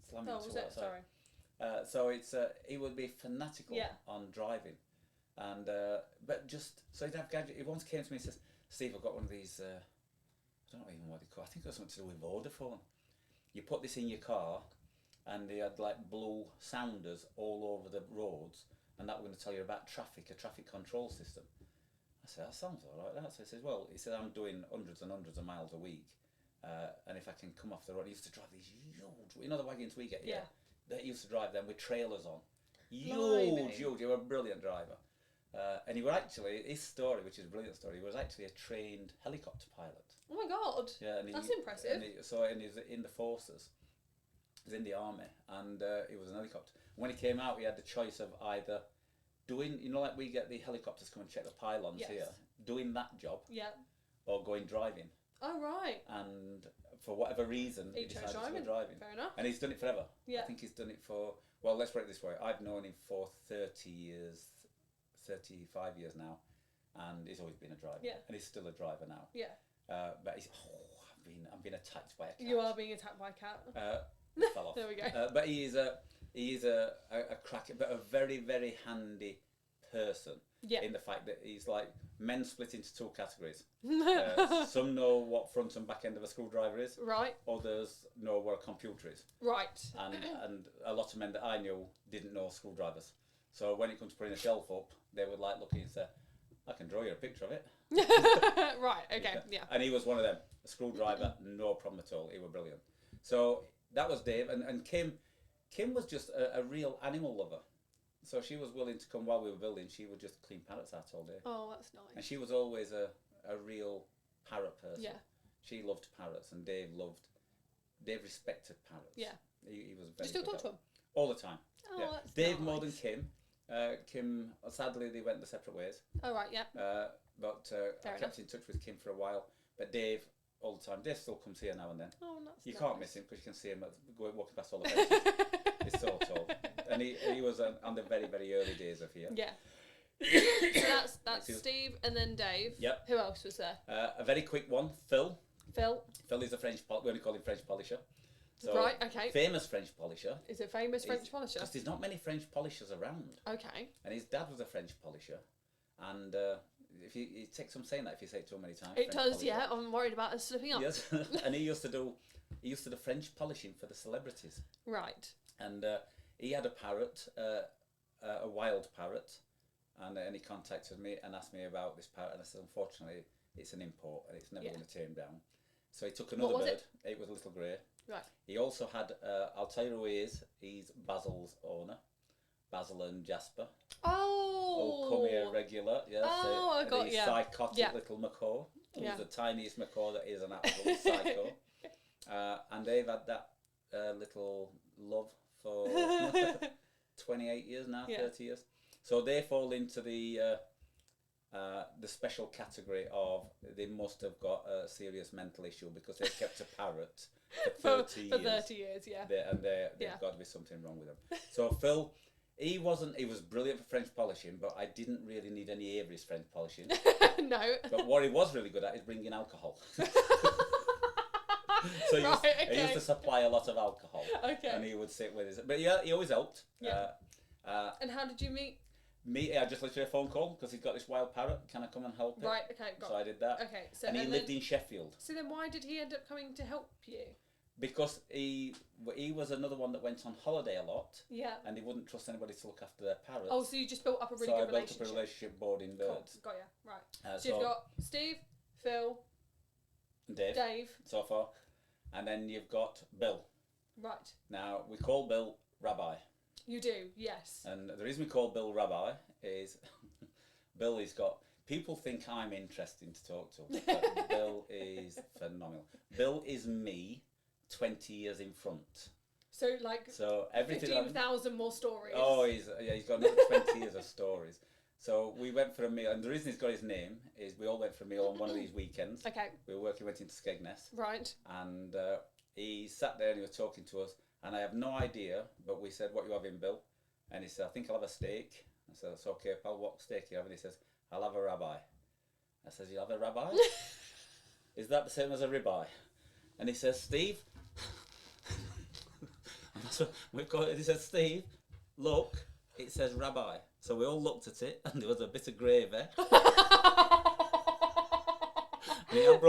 slamming. Oh, was it? Sorry. So he would be fanatical on driving, and but just so he'd have gadget. He once came to me and says, "Steve, I've got one of these." I don't know even what they call. I think it was something to do with Vodafone. You put this in your car, and they had like blue sounders all over the roads, and that was going to tell you about traffic, a traffic control system. I said, that sounds all right. So he says, well, I'm doing hundreds and hundreds of miles a week, and if I can come off the road, he used to drive these huge, the wagons we get here. Yeah. They used to drive them with trailers on, huge. He was a brilliant driver. And he was actually, his story, which is a brilliant story, he was actually a trained helicopter pilot. Oh my God. Yeah, and that's impressive. And he's in the forces. He's in the army, and he was an helicopter. When he came out, he had the choice of either doing, like we get the helicopters come and check the pylons here, doing that job, or going driving. Oh, right. And for whatever reason, he decided to go driving. Fair enough. And he's done it forever. Yeah. I think he's done it for, well, let's put it this way. I've known him for 30 years, 35 years now, and he's always been a driver. Yeah. And he's still a driver now. Yeah. But he's, I'm being attacked by a cat. You are being attacked by a cat. Fell off. There we go. But he is a cracker, but a very, very handy person. Yeah. In the fact that he's like, men split into two categories. Some know what front and back end of a screwdriver is. Right. Others know what a computer is. Right. And a lot of men that I knew didn't know screwdrivers. So when it comes to putting a shelf up, they would like look and say, I can draw you a picture of it. Right, okay, yeah. And he was one of them. A screwdriver, no problem at all. He was brilliant. So that was Dave. And Kim was just a real animal lover. So she was willing to come while we were building. She would just clean parrots out all day. Oh, that's nice. And she was always a real parrot person. Yeah. She loved parrots, and Dave respected parrots. Yeah. He was very. Do you still talk to him? All the time. Oh, yeah. That's Dave nice. more than Kim. Kim, sadly, they went their separate ways. Oh, right, yeah. But I kept in touch with Kim for a while. But Dave, all the time. Dave still comes here now and then. Oh, that's You nice. can't miss him because you can see him walking past all the benches. He's so tall. And he was on the very, very early days of here. Yeah. So that's Steve and then Dave. Yep. Who else was there? A very quick one, Phil. Phil is a we only call him French polisher. So, right, okay. Famous French polisher. Is it famous French polisher? Because there's not many French polishers around. Okay. And his dad was a French polisher. And if it takes some saying that if you say it too many times. It French does, polisher. Yeah. I'm worried about us slipping up. Yes. And he used to do French polishing for the celebrities. Right. And he had a parrot, a wild parrot, and he contacted me and asked me about this parrot, and I said, unfortunately, it's an import and it's never going to tame down. So he took another bird. It was a little grey. Right. He also had, I'll tell you who he is. He's Basil's owner, Basil and Jasper. Oh. Come here regular. Yes. Oh, I got you. Psychotic little macaw. He's the tiniest macaw that is an absolute psycho. And they've had that little love for 28 years now, 30 years. So they fall into the special category of they must have got a serious mental issue because they've kept a parrot for 30 years. For 30 years, yeah. They've got to be something wrong with them. So Phil, he was brilliant for French polishing, but I didn't really need any aviary's French polishing. No. But what he was really good at is bringing alcohol. So he used to supply a lot of alcohol. Okay. And he would sit with his... But yeah, he always helped. Yeah. And how did you meet? I just literally a phone call because he's got this wild parrot. Can I come and help him? Right, okay, got it. So I did that. Okay, so... And he lived in Sheffield. So then why did he end up coming to help you? Because he was another one that went on holiday a lot. Yeah. And he wouldn't trust anybody to look after their parrots. Oh, so you just built up a really good relationship. So I built up a relationship boarding birds. Cool. Got you. Right. So you've got Steve, Phil... and Dave. So far. And then you've got Bill. Right. Now, we call Bill Rabbi. You do, yes. And the reason we call Bill Rabbi is Bill has got... People think I'm interesting to talk to, but Bill is phenomenal. Bill is me 20 years in front. So, like, 15,000 more stories. Oh, he's got another 20 years of stories. So we went for a meal, and the reason he's got his name is we all went for a meal on one of these weekends. Okay. We went into Skegness. Right. And he sat there and he was talking to us, and I have no idea, but we said, what you having, Bill? And he said, I think I'll have a steak. I said, that's okay, pal, what steak you have? And he says, I'll have a rabbi. I says, you have a rabbi? Is that the same as a ribeye? And he says, Steve. And that's what we've got it. He says, Steve, look, it says rabbi. So we all looked at it, and there was a bit of gravy. And he had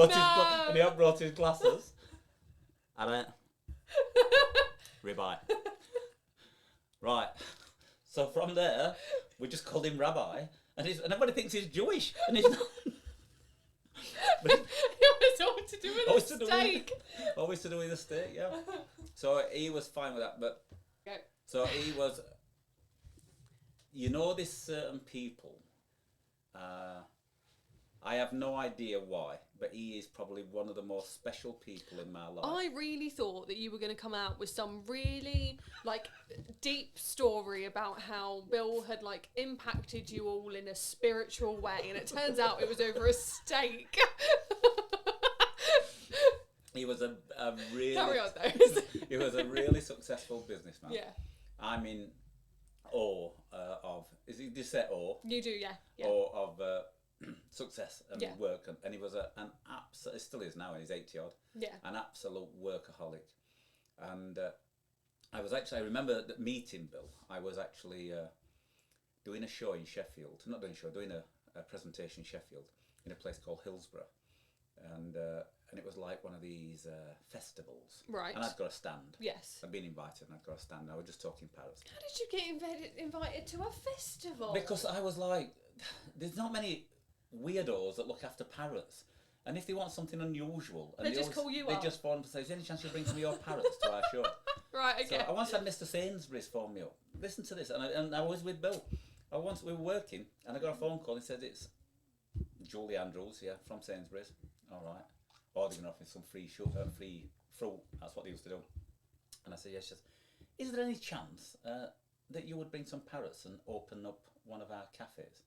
brought his glasses. And I went, ribeye. Right. So from there, we just called him Rabbi, and everybody thinks he's Jewish, and he's not. But it was all to do with a steak. Always to do with a steak, yeah. So he was fine with that, but... Okay. So he was... You know, this certain people I have no idea why, but he is probably one of the most special people in my life. I really thought that you were going to come out with some really, like, deep story about how Bill had, like, impacted you all in a spiritual way, and it turns out it was over a steak. He was a really... Carry on, though. He was a really successful businessman. Yeah. I'm in awe of... Did you say awe? You do, yeah. Awe of... success and work, and he was an absolute, still is now, he's 80 odd, an absolute workaholic. And I remember meeting Bill. I was actually doing a show in Sheffield, doing a presentation in Sheffield in a place called Hillsborough, and it was like one of these festivals, right? And I'd got a stand. Yes, I'd been invited, and I'd got a stand. I was just talking parrots. How did you get invited to a festival? Because I was like, there's not many weirdos that look after parrots, and if they want something unusual, and they just call you they up. just phone up and say, "Is there any chance you bring some of your parrots to our show?" Right, okay. So I once had Mr. Sainsbury's phone me up. Listen to this, and I we with Bill. We were working, and I got a phone call. He said, "It's Julie Andrews here from Sainsbury's." All right. Oh, they're going to offer me some free fruit. That's what they used to do. And I said, "Yes." She says, "Is there any chance that you would bring some parrots and open up one of our cafes?"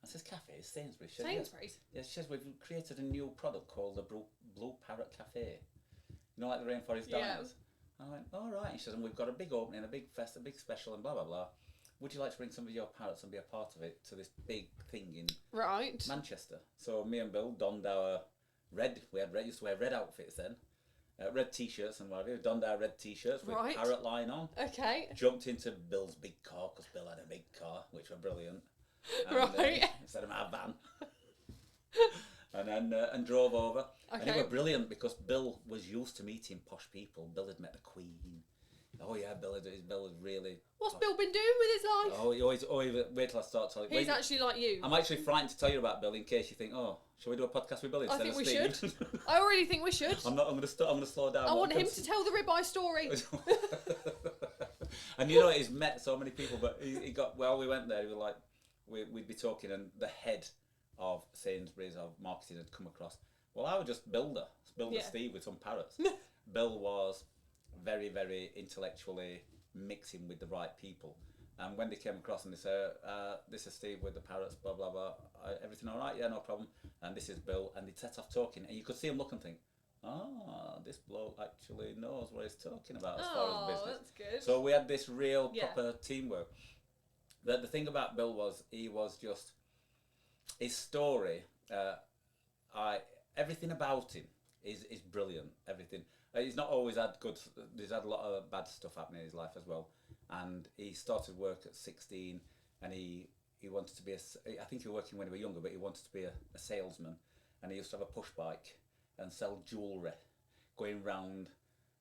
I says, "Cafe? Sainsbury's." She said, Sainsbury's? Yes, she says, "We've created a new product called the Blue Parrot Cafe. You know, like the Rainforest Diners." I went, "All right." And she says, "And we've got a big opening, a big fest, a big special, and blah, blah, blah. Would you like to bring some of your parrots and be a part of it to this big thing in Manchester?" So me and Bill donned our used to wear red outfits then. Red t-shirts and whatever. We donned our red t-shirts with parrot line on. Okay. Jumped into Bill's big car, because Bill had a big car, which were brilliant. And, instead of our van. and drove over. Okay. And it was brilliant because Bill was used to meeting posh people. Bill had met the Queen. Oh yeah, Bill had really... What's Bill been doing with his life? Oh, he always wait till I start telling you. He's actually like you. I'm actually frightened to tell you about Bill in case you think, oh, shall we do a podcast with Bill instead of Steve? I think we should. I already think we should. I'm going to slow down. I want him to tell the ribeye story. And you know, he's met so many people, but he got... Well, we went there, he was like... We'd be talking, and the head of Sainsbury's of marketing had come across. Well, I was just builder Steve with some parrots. Bill was very, very intellectually mixing with the right people. And when they came across and they said, "This is Steve with the parrots, blah, blah, blah. Everything all right? Yeah, no problem. And this is Bill." And they'd set off talking, and you could see him look and think, this bloke actually knows what he's talking about as far as business. That's good. So we had this real proper teamwork. The thing about Bill was he was just his story. Everything about him is brilliant. Everything. He's not always had good. He's had a lot of bad stuff happening in his life as well. And he started work at 16, and he wanted to be I think he was working when he was younger, but he wanted to be a salesman. And he used to have a push bike and sell jewellery, going round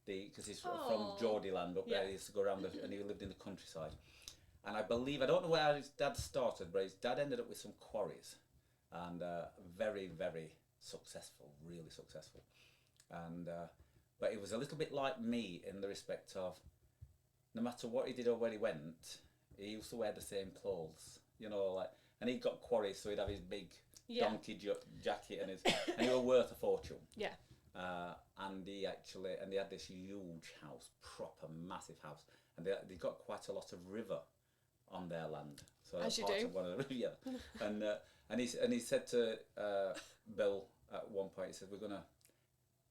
because he's from Geordieland up there. He used to go around and he lived in the countryside. And I don't know where his dad started, but his dad ended up with some quarries, and very, very successful, really successful. And but he was a little bit like me in the respect of, no matter what he did or where he went, he used to wear the same clothes, you know, like. And he got quarries, so he'd have his big donkey jacket and he was worth a fortune. Yeah. And he had this huge house, proper massive house, and they got quite a lot of river on their land, so as you part do. Of one of the and he said to Bill at one point, he said, "We're gonna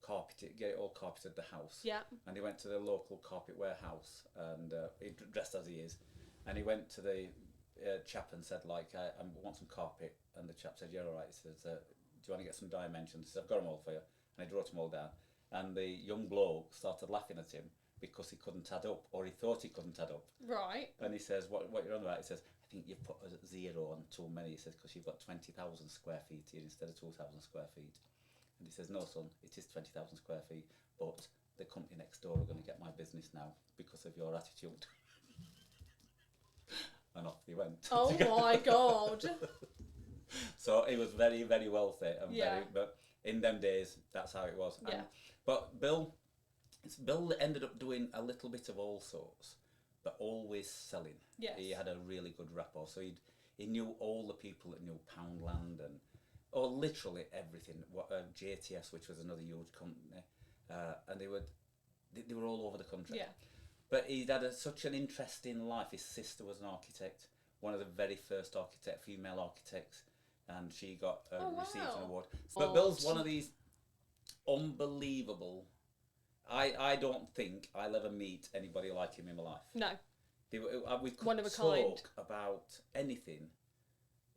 carpet it, get it all carpeted, the house." Yeah. And he went to the local carpet warehouse, and he dressed as he is, and he went to the chap and said, like, "I want some carpet," and the chap said, "Yeah, all right." He says, "Do you want to get some dimensions?" He said, "I've got them all for you," and he wrote them all down, and the young bloke started laughing at him because he couldn't add up, or he thought he couldn't add up. Right. And he says, what you're on about? He says, "I think you've put a zero on too many." He says, "Because you've got 20,000 square feet here instead of 2,000 square feet. And he says, "No, son, it is 20,000 square feet, but the company next door are going to get my business now because of your attitude." And off he went. Oh my God. So he was very, very wealthy, and but in them days, that's how it was. Yeah. But Bill ended up doing a little bit of all sorts, but always selling. Yes. He had a really good rapport. So he knew all the people that knew Poundland and literally everything. What JTS, which was another huge company, and they were all over the country. Yeah. But he'd had such an interesting life. His sister was an architect, one of the very first female architects, and she got received an award. But Bill's one of these unbelievable. I don't think I'll ever meet anybody like him in my life. No. We could One of a talk kind. about anything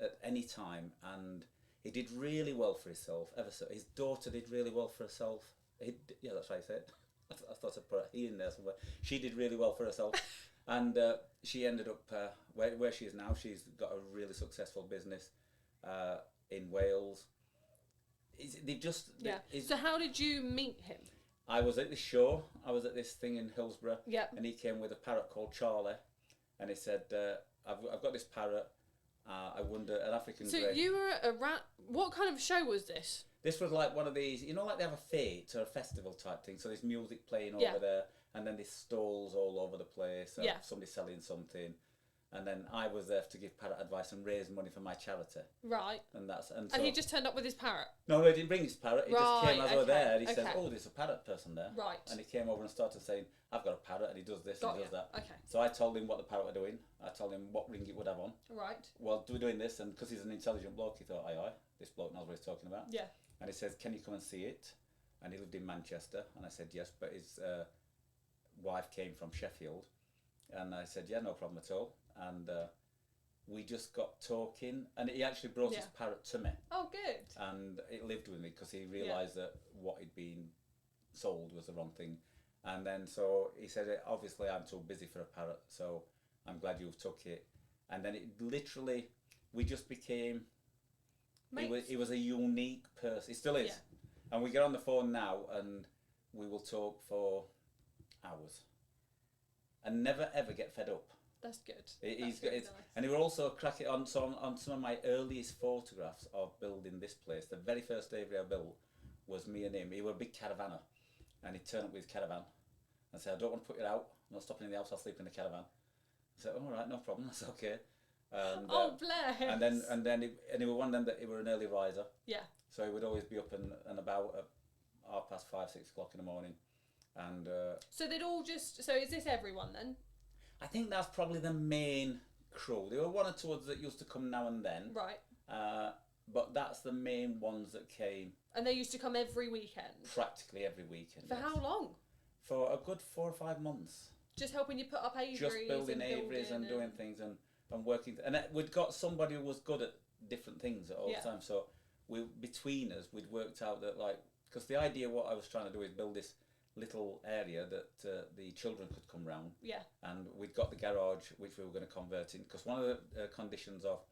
at any time, and he did really well for himself. His daughter did really well for herself. Yeah, that's right, I said. I thought I'd put a he in there somewhere. She did really well for herself, and she ended up where she is now. She's got a really successful business in Wales. So how did you meet him? I was at this show. I was at this thing in Hillsborough. Yeah. And he came with a parrot called Charlie, and he said, "I've got this parrot. I wonder an African grey." So you were at a rat. What kind of show was this? This was like one of these, like they have a fete or a festival type thing. So there's music playing Yeah. over there, and then there's stalls all over the place. Yeah. Somebody selling something, and then I was there to give parrot advice and raise money for my charity. Right. And And he just turned up with his parrot. No, he didn't bring his parrot. He just came as I was there. And he said, okay. "Oh, there's a parrot person there." Right. And he came over and started saying, "I've got a parrot, and he does this and he does that." Okay. So I told him what the parrot were doing. I told him what ring it would have on. Right. Well, we're doing this, and because he's an intelligent bloke, he thought, aye, this bloke knows what he's talking about. Yeah. And he says, "Can you come and see it?" And he lived in Manchester. And I said, "Yes," but his wife came from Sheffield. And I said, "Yeah, no problem at all." And we just got talking, and he actually brought his parrot to me. Oh, good. And it lived with me because he realised that what had been sold was the wrong thing. And then so he said, "Obviously I'm too busy for a parrot, so I'm glad you've took it." And then it literally, we just became, he was a unique person. He still is. Yeah. And we get on the phone now and we will talk for hours and never ever get fed up. That's good. Nice. And he will also crack it on some of my earliest photographs of building this place. The very first aviary I built was me and him. He was a big caravaner, and he'd turn up with his caravan and say, "I don't want to put you out. I'm not stopping in the house. I'll sleep in the caravan." I said, "All right, no problem. That's okay." And, bless. And then he was one of them that he were an early riser. Yeah. So he would always be up and about at 5:30, 6 o'clock in the morning, and. So they'd all just. So is this everyone then? I think that's probably the main crew. There were one or two others that used to come now and then. Right. But that's the main ones that came. And they used to come every weekend? Practically every weekend. For how long? For a good 4 or 5 months. Just helping you put up aviaries? Just building aviaries and doing things and working. And we'd got somebody who was good at different things at all the time. So between us, we'd worked out that, like, because the idea what I was trying to do is build this little area that the children could come round. Yeah. And we'd got the garage, which we were going to convert in, because one of the conditions of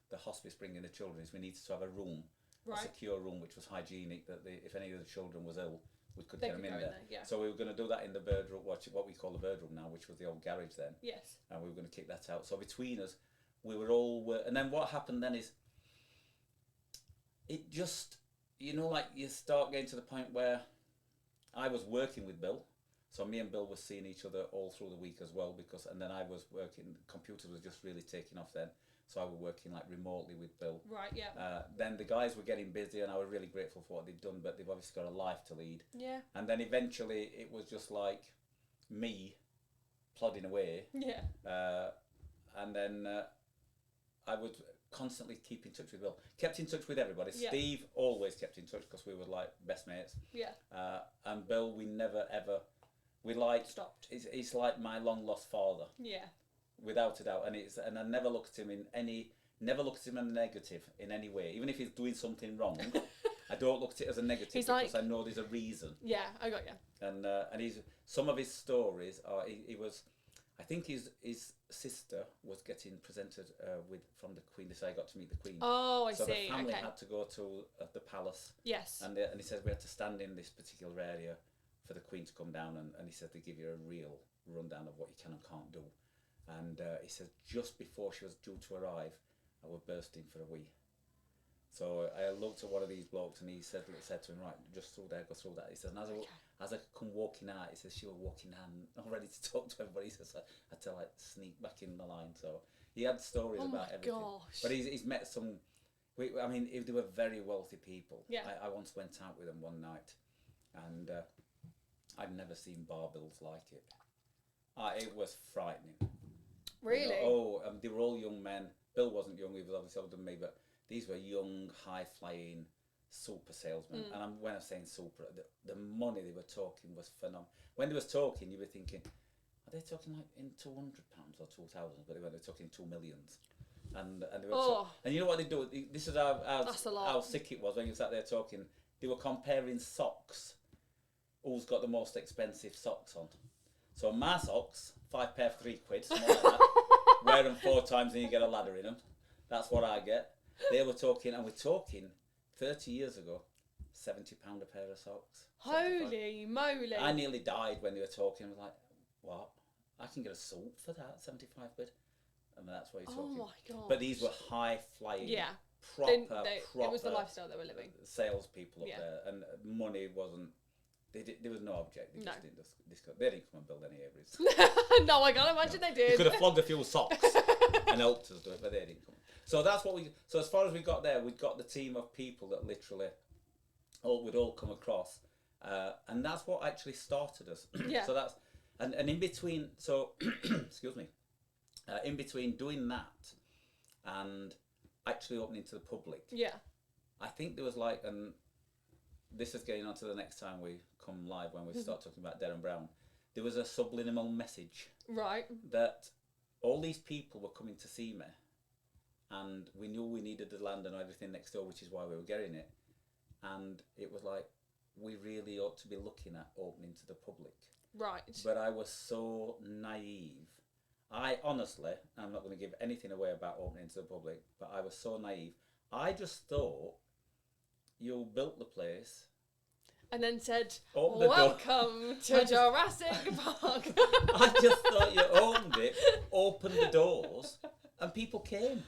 the hospice bringing the children is we needed to have a room, a secure room, which was hygienic, that if any of the children was ill, we could get them in there. So we were going to do that in the bird room, what we call the bird room now, which was the old garage then. Yes. And we were going to kick that out. So between us, we were all... and then what happened then is, it just, like you start getting to the point where I was working with Bill, so me and Bill were seeing each other all through the week as well, and then I was working, computers was just really taking off then, so I was working like remotely with Bill. Right, yeah. Then the guys were getting busy, and I was really grateful for what they'd done, but they've obviously got a life to lead. Yeah. And then eventually it was just like me plodding away. Yeah. And then I would constantly keep in touch with Bill. Kept in touch with everybody. Yeah. Steve always kept in touch because we were like best mates. Yeah. And Bill, we never ever, we like stopped. He's like my long lost father. Yeah. Without a doubt, and I never looked at him never looked at him in negative in any way. Even if he's doing something wrong, I don't look at it as a negative because I know there's a reason. Yeah, I got you. And he's some of his stories are he was. I think his sister was getting presented from the Queen. This I got to meet the Queen. Oh, I see. So the family had to go to the palace. Yes. And he said we had to stand in this particular area for the Queen to come down, and he said they give you a real rundown of what you can and can't do. And he said just before she was due to arrive, I was bursting for a wee. So I looked at one of these blokes and he said to him, right, just through there, go through that. He says, and as I come walking out, he says, she was walking out and I'm ready to talk to everybody. He says, I had to like sneak back in the line. So he had stories about everything. Gosh. But he's met some, I mean, they were very wealthy people. Yeah. I once went out with them one night and I'd never seen bar bills like it. It was frightening. Really? They were all young men. Bill wasn't young, he was obviously older than me, but these were young, high-flying, super salesmen. And when I'm saying super, the money they were talking was phenomenal. When they was talking, you were thinking, are they talking like in £200 or 2,000? But they were talking 2 millions. And they were and you know what they do? This is how sick it was when you sat there talking. They were comparing socks. Who's got the most expensive socks on? So my socks, 5 pair for £3, something like that. Wear them 4 times and you get a ladder in them. That's what I get. They were talking, and we're talking 30 years ago, £70 a pair of socks. Holy moly. I nearly died when they were talking. I was like, what? I can get a suit for that, 75 quid. And that's what you're talking. Oh my god. But these were high flying, proper. It was the lifestyle they were living. Salespeople up there, and money wasn't. There was no object. They just didn't discuss. They didn't come and build any aviaries. No, I can't imagine they did. They could have flogged a few socks and helped us do it, but they didn't come. So that's what we. So as far as we got there, we got the team of people that literally would all come across, and that's what actually started us. Yeah. So that's and in between. So excuse me. In between doing that and actually opening to the public. Yeah. I think there was like, and this is getting on to the next time we come live when we start talking about Darren Brown. There was a subliminal message. Right. That all these people were coming to see me, and we knew we needed the land and everything next door, which is why we were getting it. And it was like, we really ought to be looking at opening to the public. Right. But I was so naive. I honestly, I'm not going to give anything away about opening to the public, but I was so naive. I just thought you built the place and then said, open welcome to Jurassic Park. I just thought you opened it, opened the doors, and people came.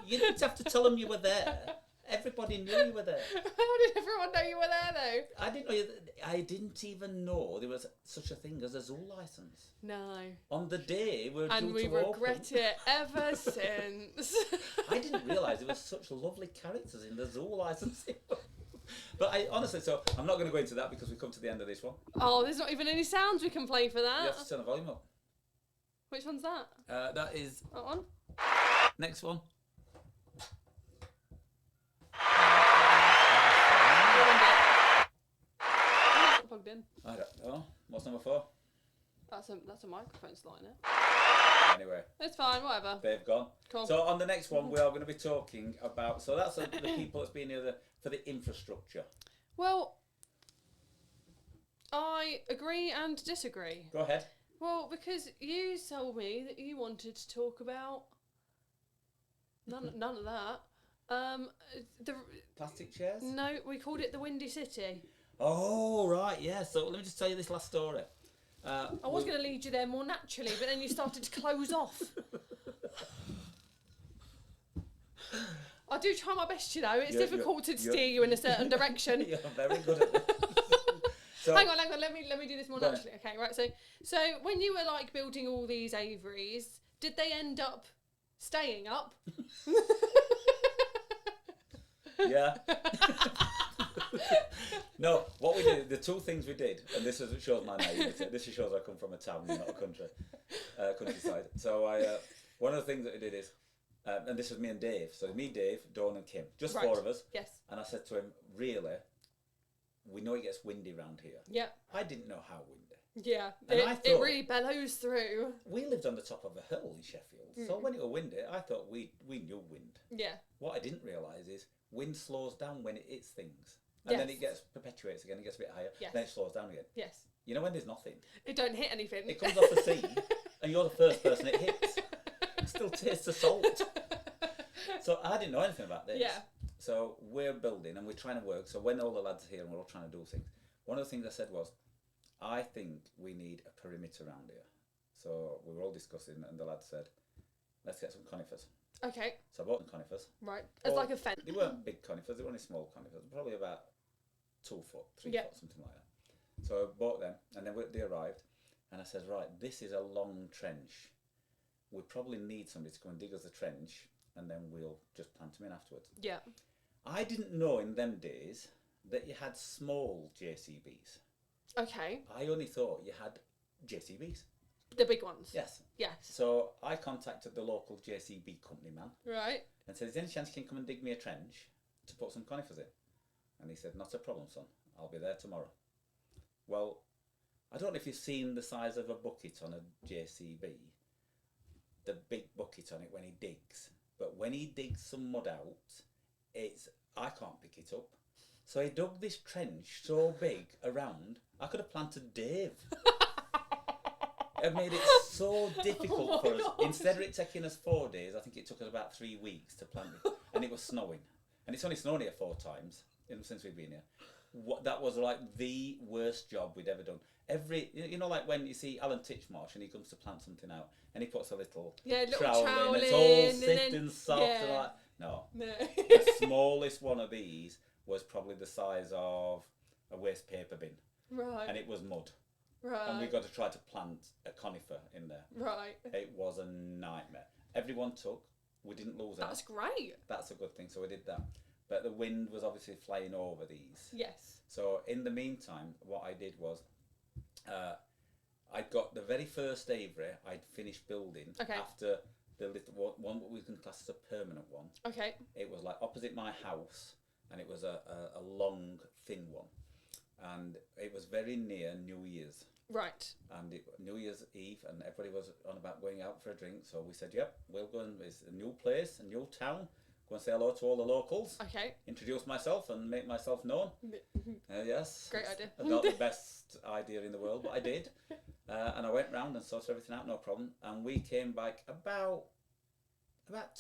You didn't have to tell them you were there. Everybody knew you were there. How did everyone know you were there, though? I didn't know. I didn't even know there was such a thing as a zoo license. No. On the day we were and due we to regret open, it ever since. I didn't realise there was such lovely characters in the zoo licensing. But I honestly, so I'm not going to go into that because we come to the end of this one. Oh, there's not even any sounds we can play for that. You have to turn the volume up. Which one's that? That is That one. next one. Plugged in. I don't know. What's number 4? That's a microphone slot in it. Anyway, It's fine, whatever. they've gone. Cool. So on the next one, we are going to be talking about. So that's the people that's been here for the infrastructure. Well, I agree and disagree. Go ahead. Well, because you told me that you wanted to talk about none of that. The Plastic chairs? no, we called it the Windy City. Oh, right, yeah. So let me just tell you this last story. I was going to lead you there more naturally, but then you started to close off. I do try my best, you know. It's difficult to steer you in a certain direction. You're very good at that. So, hang on. Let me do this more naturally. Okay, right. So when you were like building all these aviaries, did they end up staying up? Yeah. No, what we did, the 2 things we did, and this shows my naivety. This shows I come from a town, not a countryside. So one of the things that we did is, and this was me and Dave. So me, Dave, Dawn, and Kim, just 4 of us. Yes. And I said to him, really, we know it gets windy around here. Yeah. I didn't know how windy. Yeah. And It really bellows through. We lived on the top of a hill in Sheffield, so when it was windy, I thought we knew wind. Yeah. What I didn't realise is wind slows down when it hits things. And then it perpetuates again, it gets a bit higher, then it slows down again. Yes. You know when there's nothing? It don't hit anything. It comes off the sea, and you're the first person it hits. It still tastes the salt. So I didn't know anything about this. Yeah. So we're building, and we're trying to work. So when all the lads are here and we're all trying to do things, one of the things I said was, I think we need a perimeter around here. So we were all discussing, and the lad said, let's get some conifers. Okay. So I bought them conifers. Right. As like a fence. They weren't big conifers, they were only small conifers, probably about 2 foot, 3 foot, something like that. So I bought them, and then they arrived, and I said, right, this is a long trench. We probably need somebody to come and dig us a trench, and then we'll just plant them in afterwards. Yeah. I didn't know in them days that you had small JCBs. Okay. I only thought you had JCBs. The big ones. Yes. Yes. So I contacted the local JCB company man. Right. And said, is there any chance you can come and dig me a trench to put some conifers in? And he said, not a problem, son. I'll be there tomorrow. Well, I don't know if you've seen the size of a bucket on a JCB. The big bucket on it when he digs. But when he digs some mud out, I can't pick it up. So he dug this trench so big around, I could have planted Dave. It made it so difficult for us. Instead of it taking us 4 days, I think it took us about 3 weeks to plant it. And it was snowing. And it's only snowed here 4 times since we've been here. That was like the worst job we'd ever done. You know, like when you see Alan Titchmarsh and he comes to plant something out and he puts a little trowel in, it's all thick and soft. And like, no. The smallest one of these was probably the size of a waste paper bin. Right. And it was mud. Right. And we got to try to plant a conifer in there. Right. It was a nightmare. Everyone took. We didn't lose out. That's great. That's a good thing. So we did that. But the wind was obviously flying over these. Yes. So in the meantime, what I did was, I got the very first aviary I'd finished building after the little one what we can class as a permanent one. Okay. It was like opposite my house, and it was a long, thin one. And it was very near New Year's. Right. And New Year's Eve, and everybody was on about going out for a drink. So we said, yep, we'll go, and it's a new place, a new town. Go and say hello to all the locals. Okay. Introduce myself and make myself known. Yes. Great idea. Not the best idea in the world, but I did. And I went round and sorted everything out, no problem. And we came back about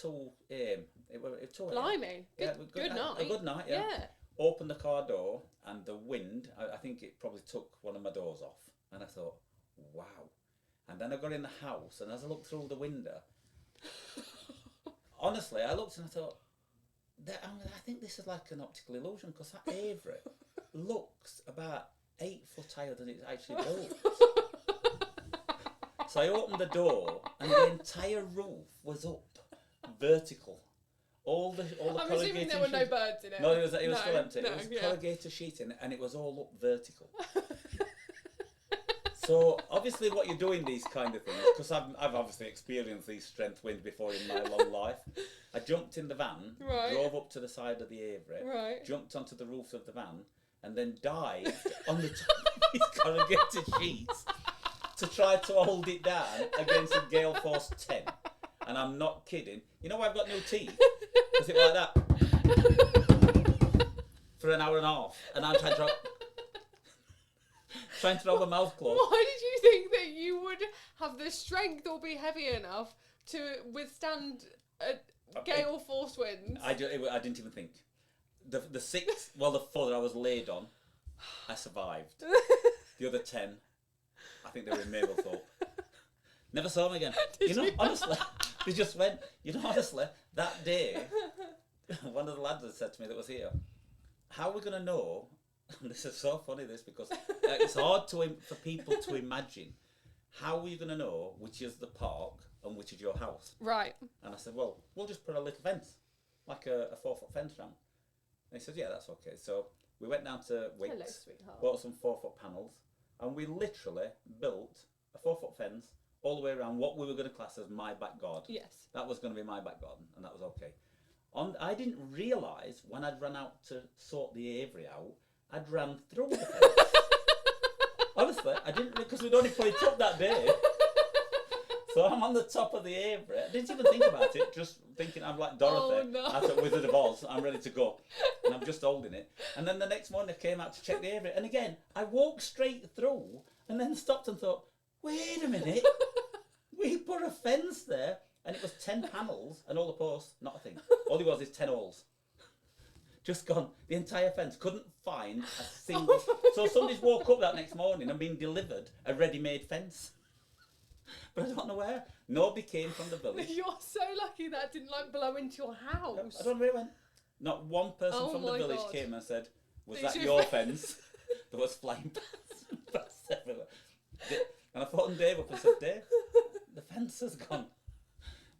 2 a.m. It was 2 a.m. Blimey. Good night. A good night, yeah. Opened the car door, and the wind, I think it probably took one of my doors off. And I thought, wow. And then I got in the house, and as I looked through the window, honestly, I looked and I thought, I think this is like an optical illusion, because that aviary looks about 8 foot higher than it's actually built. So I opened the door, and the entire roof was up, vertical. All the I'm assuming there were no birds in it. No, it was still empty. No, it was corrugated sheeting, and it was all up vertical. So obviously, what you're doing these kind of things, because I've obviously experienced these strength winds before in my long life. I jumped in the van, drove up to the side of the aviary, jumped onto the roof of the van, and then dived on the top of these corrugated sheets to try to hold it down against a gale force 10. And I'm not kidding. You know why I've got no teeth? Was it like that? For an hour and a half. And I'm trying to throw my mouth closed. Why did you think that you would have the strength or be heavy enough to withstand a gale force winds? I didn't even think. The 4 that I was laid on, I survived. The other 10, I think they were in Mablethorpe. Never saw them again. Honestly, they just went. Honestly, that day, one of the lads had said to me that was here, how are we going to know? This is so funny, because it's hard for people to imagine. How are you going to know which is the park and which is your house? Right. And I said, well, we'll just put a little fence, like a 4-foot fence round. And he said, yeah, that's okay. So we went down to Wicks, bought some 4-foot panels, and we literally built a 4-foot fence all the way around what we were going to class as my back garden. Yes. That was going to be my back garden, and that was okay. I didn't realise when I'd run out to sort the aviary out, I'd ran through the fence. Honestly, I didn't, because we'd only put it up that day. So I'm on the top of the aviary. I didn't even think about it, just thinking I'm like Dorothy out at Wizard of Oz. I'm ready to go. And I'm just holding it. And then the next morning I came out to check the aviary. And again, I walked straight through and then stopped and thought, wait a minute. We put a fence there. And it was 10 panels and all the posts, not a thing. All it was is 10 holes. Just gone. The entire fence. Couldn't find a single... So somebody's woke up that next morning and been delivered a ready-made fence. but I don't know where. Nobody came from the village. You're so lucky that didn't like blow into your house. I don't know where it went. Not one person from the my village God. came and said, "Was These that are your your fence?" There was flying past everywhere. And I phoned Dave up and said, "Dave, the fence has gone."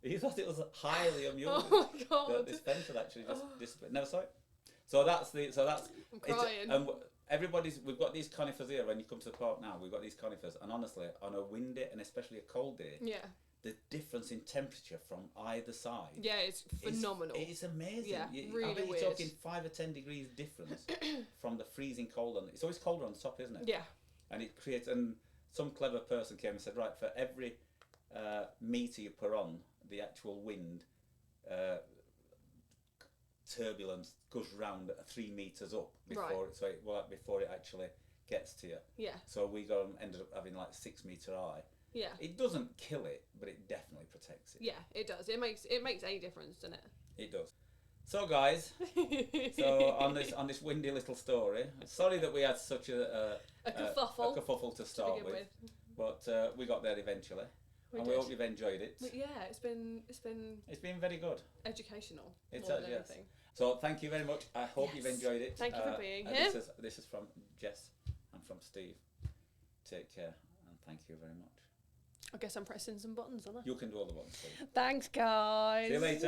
He thought it was highly amusing Oh my God. that this fence had actually just disappeared. Never saw it. So that's I'm crying. and we've got these conifers here. When you come to the park now, we've got these conifers, and honestly, on a windy and especially a cold day, Yeah. the difference in temperature from either side, Yeah, it's phenomenal. It's amazing. Yeah, I really bet you're weird. talking 5 or 10 degrees difference from the freezing cold. It's always colder on the top, isn't it? Yeah. And it creates. And some clever person came and said, right, for every meter you put on, the actual wind turbulence goes round 3 meters up before before it actually gets to you. Yeah. So we ended up having like 6 meter high. Yeah. It doesn't kill it, but it definitely protects it. Yeah, it does. It makes a difference, doesn't it? It does. So guys, so on this windy little story, sorry that we had such a kerfuffle to start begin with, but we got there eventually, and we hope you've enjoyed it. But yeah, it's been very good. educational. It's more than yes. anything. So thank you very much. I hope you've Yes. enjoyed it. Thank you for being here. This is from Jess and from Steve. Take care and thank you very much. I guess I'm pressing some buttons, aren't I? You can do all the ones. Steve. Thanks, guys. See you later.